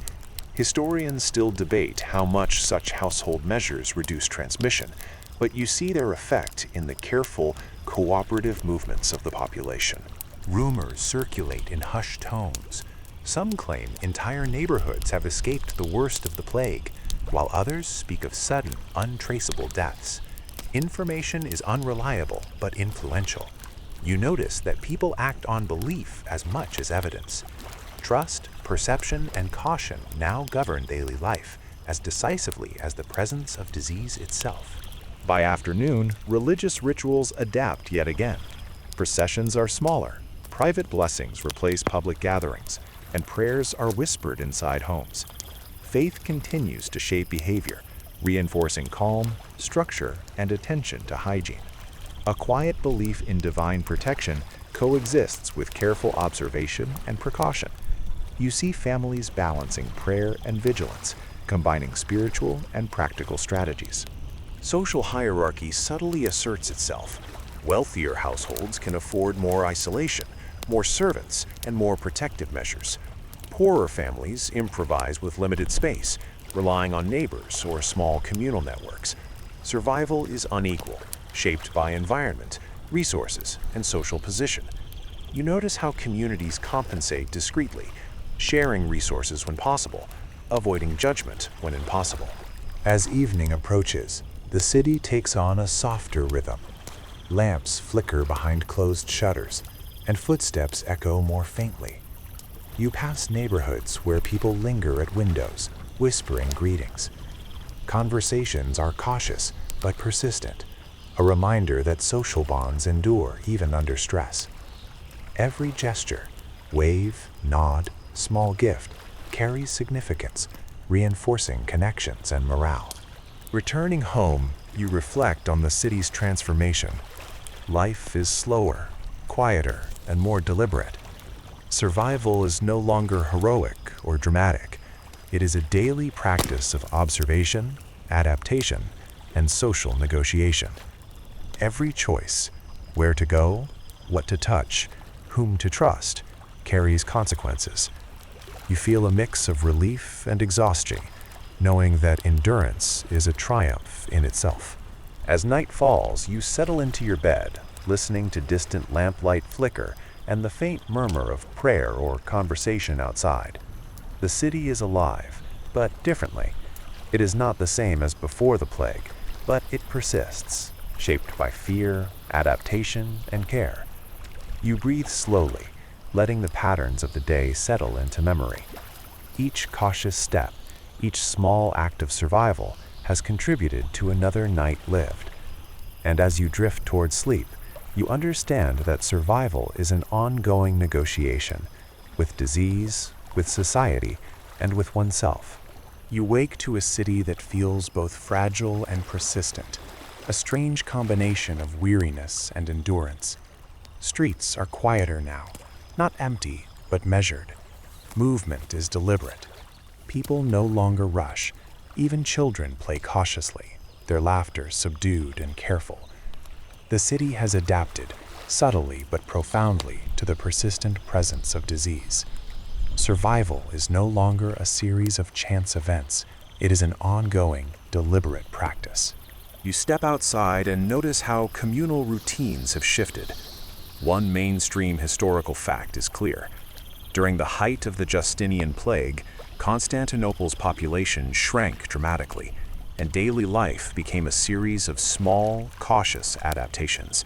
Historians still debate how much such household measures reduce transmission, but you see their effect in the careful, cooperative movements of the population. Rumors circulate in hushed tones. Some claim entire neighborhoods have escaped the worst of the plague, while others speak of sudden, untraceable deaths. Information is unreliable but influential. You notice that people act on belief as much as evidence. Trust, perception, and caution now govern daily life as decisively as the presence of disease itself. By afternoon, religious rituals adapt yet again. Processions are smaller, private blessings replace public gatherings, and prayers are whispered inside homes. Faith continues to shape behavior, reinforcing calm, structure, and attention to hygiene. A quiet belief in divine protection coexists with careful observation and precaution. You see families balancing prayer and vigilance, combining spiritual and practical strategies. Social hierarchy subtly asserts itself. Wealthier households can afford more isolation, more servants, and more protective measures. Poorer families improvise with limited space, relying on neighbors or small communal networks. Survival is unequal, shaped by environment, resources, and social position. You notice how communities compensate discreetly, sharing resources when possible, avoiding judgment when impossible. As evening approaches, the city takes on a softer rhythm. Lamps flicker behind closed shutters, and footsteps echo more faintly. You pass neighborhoods where people linger at windows, whispering greetings. Conversations are cautious but persistent, a reminder that social bonds endure even under stress. Every gesture, wave, nod, small gift, carries significance, reinforcing connections and morale. Returning home, you reflect on the city's transformation. Life is slower, quieter, and more deliberate. Survival is no longer heroic or dramatic. It is a daily practice of observation, adaptation, and social negotiation. Every choice, where to go, what to touch, whom to trust, carries consequences. You feel a mix of relief and exhaustion, knowing that endurance is a triumph in itself. As night falls, you settle into your bed, listening to distant lamplight flicker and the faint murmur of prayer or conversation outside. The city is alive, but differently. It is not the same as before the plague, but it persists, shaped by fear, adaptation, and care. You breathe slowly, letting the patterns of the day settle into memory. Each cautious step, each small act of survival has contributed to another night lived. And as you drift towards sleep, you understand that survival is an ongoing negotiation, with disease, with society, and with oneself. You wake to a city that feels both fragile and persistent, a strange combination of weariness and endurance. Streets are quieter now, not empty, but measured. Movement is deliberate. People no longer rush. Even children play cautiously, their laughter subdued and careful. The city has adapted, subtly but profoundly, to the persistent presence of disease. Survival is no longer a series of chance events. It is an ongoing, deliberate practice. You step outside and notice how communal routines have shifted. One mainstream historical fact is clear. During the height of the Justinian Plague, Constantinople's population shrank dramatically, and daily life became a series of small, cautious adaptations.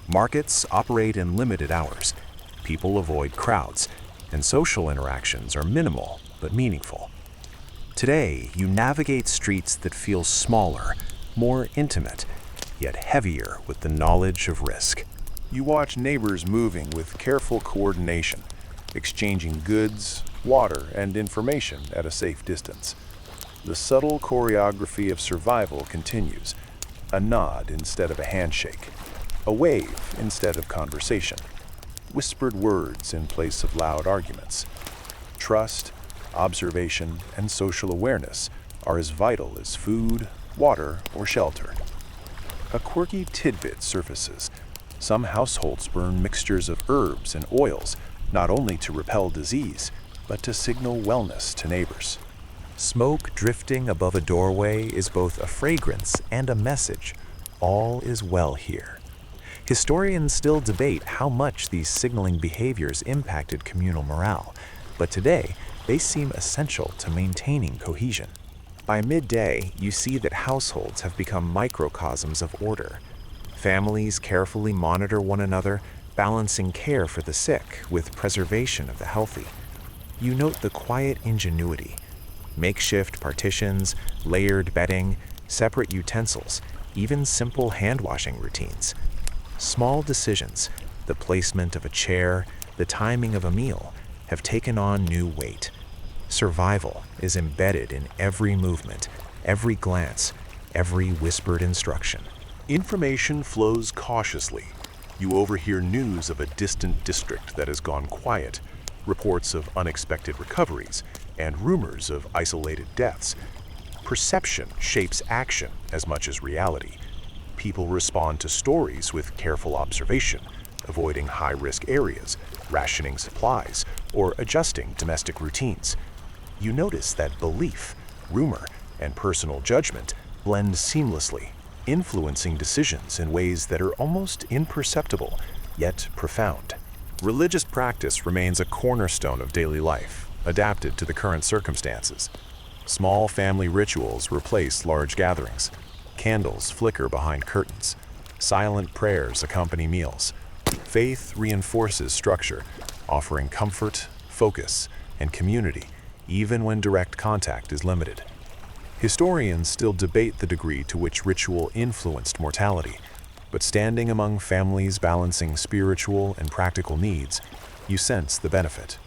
Markets operate in limited hours, people avoid crowds, and social interactions are minimal but meaningful. Today, you navigate streets that feel smaller, more intimate, yet heavier with the knowledge of risk. You watch neighbors moving with careful coordination, exchanging goods, water, and information at a safe distance. The subtle choreography of survival continues. A nod instead of a handshake, a wave instead of conversation, whispered words in place of loud arguments. Trust, observation, and social awareness are as vital as food, water, or shelter. A quirky tidbit surfaces. Some households burn mixtures of herbs and oils, not only to repel disease, but to signal wellness to neighbors. Smoke drifting above a doorway is both a fragrance and a message. All is well here. Historians still debate how much these signaling behaviors impacted communal morale, but today they seem essential to maintaining cohesion. By midday, you see that households have become microcosms of order. Families carefully monitor one another, balancing care for the sick with preservation of the healthy. You note the quiet ingenuity. Makeshift partitions, layered bedding, separate utensils, even simple hand-washing routines. Small decisions, the placement of a chair, the timing of a meal, have taken on new weight. Survival is embedded in every movement, every glance, every whispered instruction. Information flows cautiously. You overhear news of a distant district that has gone quiet, reports of unexpected recoveries, and rumors of isolated deaths. Perception shapes action as much as reality. People respond to stories with careful observation, avoiding high-risk areas, rationing supplies, or adjusting domestic routines. You notice that belief, rumor, and personal judgment blend seamlessly, influencing decisions in ways that are almost imperceptible, yet profound. Religious practice remains a cornerstone of daily life, adapted to the current circumstances. Small family rituals replace large gatherings. Candles flicker behind curtains. Silent prayers accompany meals. Faith reinforces structure, offering comfort, focus, and community, even when direct contact is limited. Historians still debate the degree to which ritual influenced mortality, but standing among families balancing spiritual and practical needs, you sense the benefit.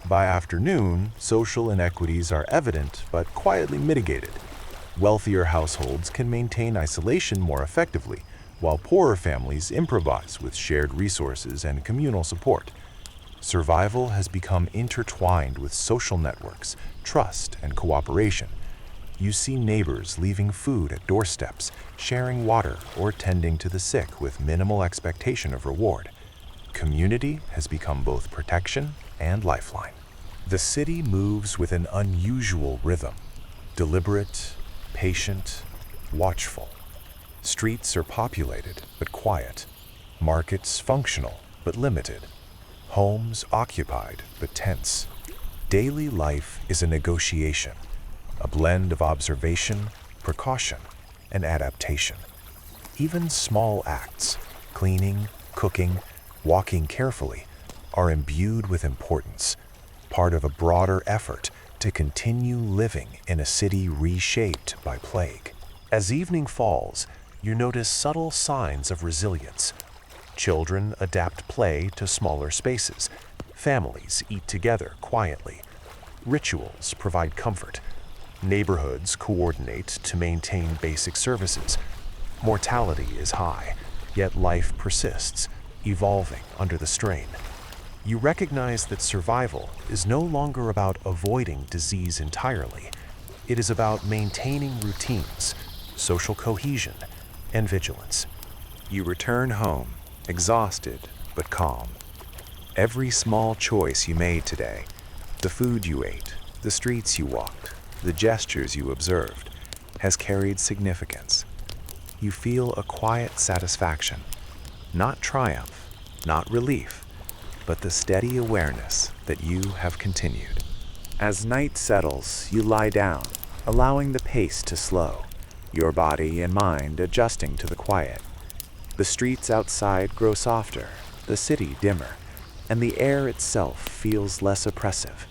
By afternoon, social inequities are evident but quietly mitigated. Wealthier households can maintain isolation more effectively, while poorer families improvise with shared resources and communal support. Survival has become intertwined with social networks, trust, and cooperation. You see neighbors leaving food at doorsteps, sharing water, or tending to the sick with minimal expectation of reward. Community has become both protection and lifeline. The city moves with an unusual rhythm, deliberate, patient, watchful. Streets are populated but quiet, markets functional but limited, homes occupied but tense. Daily life is a negotiation, a blend of observation, precaution, and adaptation. Even small acts, cleaning, cooking, walking carefully, are imbued with importance, part of a broader effort to continue living in a city reshaped by plague. As evening falls, you notice subtle signs of resilience. Children adapt play to smaller spaces. Families eat together quietly. Rituals provide comfort. Neighborhoods coordinate to maintain basic services. Mortality is high, yet life persists, evolving under the strain. You recognize that survival is no longer about avoiding disease entirely. It is about maintaining routines, social cohesion, and vigilance. You return home, exhausted but calm. Every small choice you made today, the food you ate, the streets you walked, the gestures you observed, has carried significance. You feel a quiet satisfaction, not triumph, not relief, but the steady awareness that you have continued. As night settles, you lie down, allowing the pace to slow, your body and mind adjusting to the quiet. The streets outside grow softer, the city dimmer, and the air itself feels less oppressive.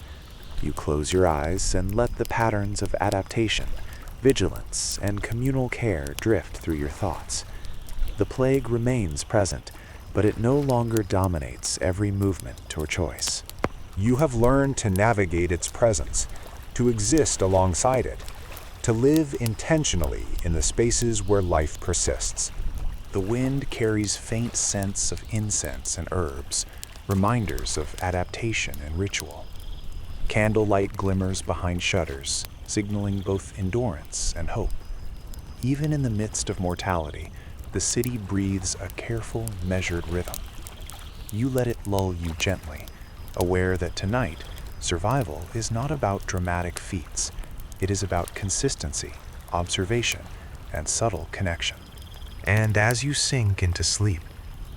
You close your eyes and let the patterns of adaptation, vigilance, and communal care drift through your thoughts. The plague remains present, but it no longer dominates every movement or choice. You have learned to navigate its presence, to exist alongside it, to live intentionally in the spaces where life persists. The wind carries faint scents of incense and herbs, reminders of adaptation and ritual. Candlelight glimmers behind shutters, signaling both endurance and hope. Even in the midst of mortality, the city breathes a careful, measured rhythm. You let it lull you gently, aware that tonight, survival is not about dramatic feats. It is about consistency, observation, and subtle connection. And as you sink into sleep,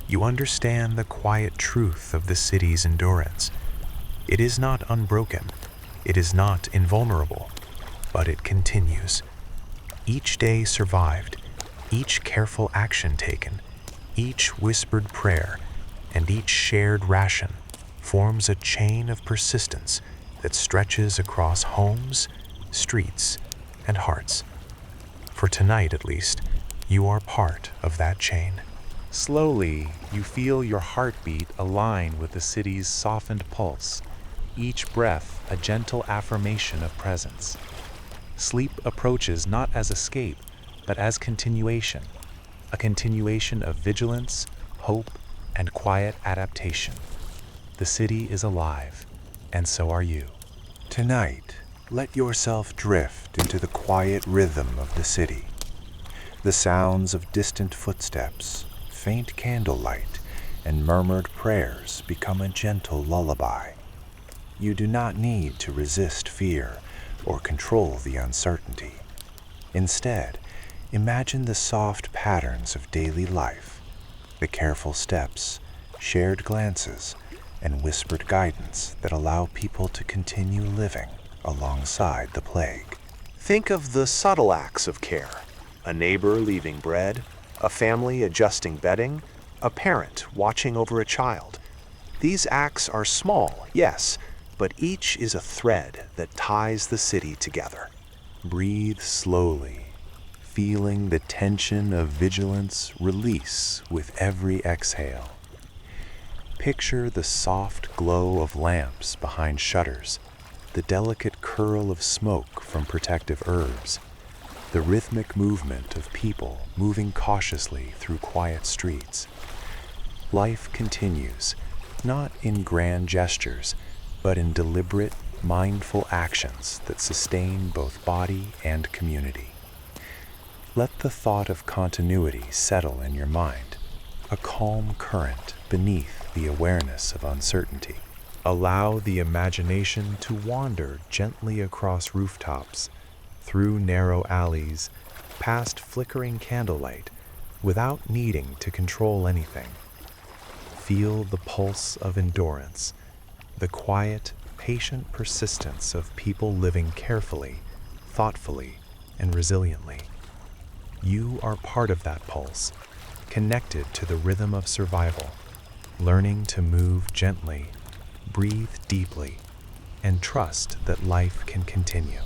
you understand the quiet truth of the city's endurance. It is not unbroken, it is not invulnerable, but it continues. Each day survived, each careful action taken, each whispered prayer, and each shared ration forms a chain of persistence that stretches across homes, streets, and hearts. For tonight, at least, you are part of that chain. Slowly, you feel your heartbeat align with the city's softened pulse, each breath a gentle affirmation of presence. Sleep approaches not as escape, but as continuation, a continuation of vigilance, hope, and quiet adaptation. The city is alive, and so are you. Tonight, let yourself drift into the quiet rhythm of the city. The sounds of distant footsteps, faint candlelight, and murmured prayers become a gentle lullaby. You do not need to resist fear or control the uncertainty. Instead, imagine the soft patterns of daily life, the careful steps, shared glances, and whispered guidance that allow people to continue living alongside the plague. Think of the subtle acts of care. A neighbor leaving bread, a family adjusting bedding, a parent watching over a child. These acts are small, yes, but each is a thread that ties the city together. Breathe slowly, feeling the tension of vigilance release with every exhale. Picture the soft glow of lamps behind shutters, the delicate curl of smoke from protective herbs, the rhythmic movement of people moving cautiously through quiet streets. Life continues, not in grand gestures, but in deliberate, mindful actions that sustain both body and community. Let the thought of continuity settle in your mind, a calm current beneath the awareness of uncertainty. Allow the imagination to wander gently across rooftops, through narrow alleys, past flickering candlelight, without needing to control anything. Feel the pulse of endurance, the quiet, patient persistence of people living carefully, thoughtfully, and resiliently. You are part of that pulse, connected to the rhythm of survival, learning to move gently, breathe deeply, and trust that life can continue.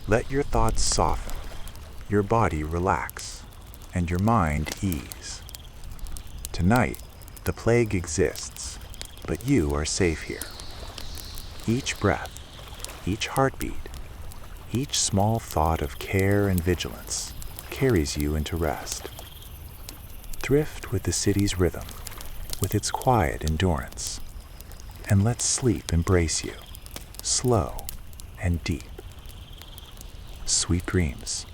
Let your thoughts soften, your body relax, and your mind ease. Tonight, the plague exists, but you are safe here. Each breath, each heartbeat, each small thought of care and vigilance carries you into rest. Drift with the city's rhythm, with its quiet endurance, and let sleep embrace you, slow and deep. Sweet dreams.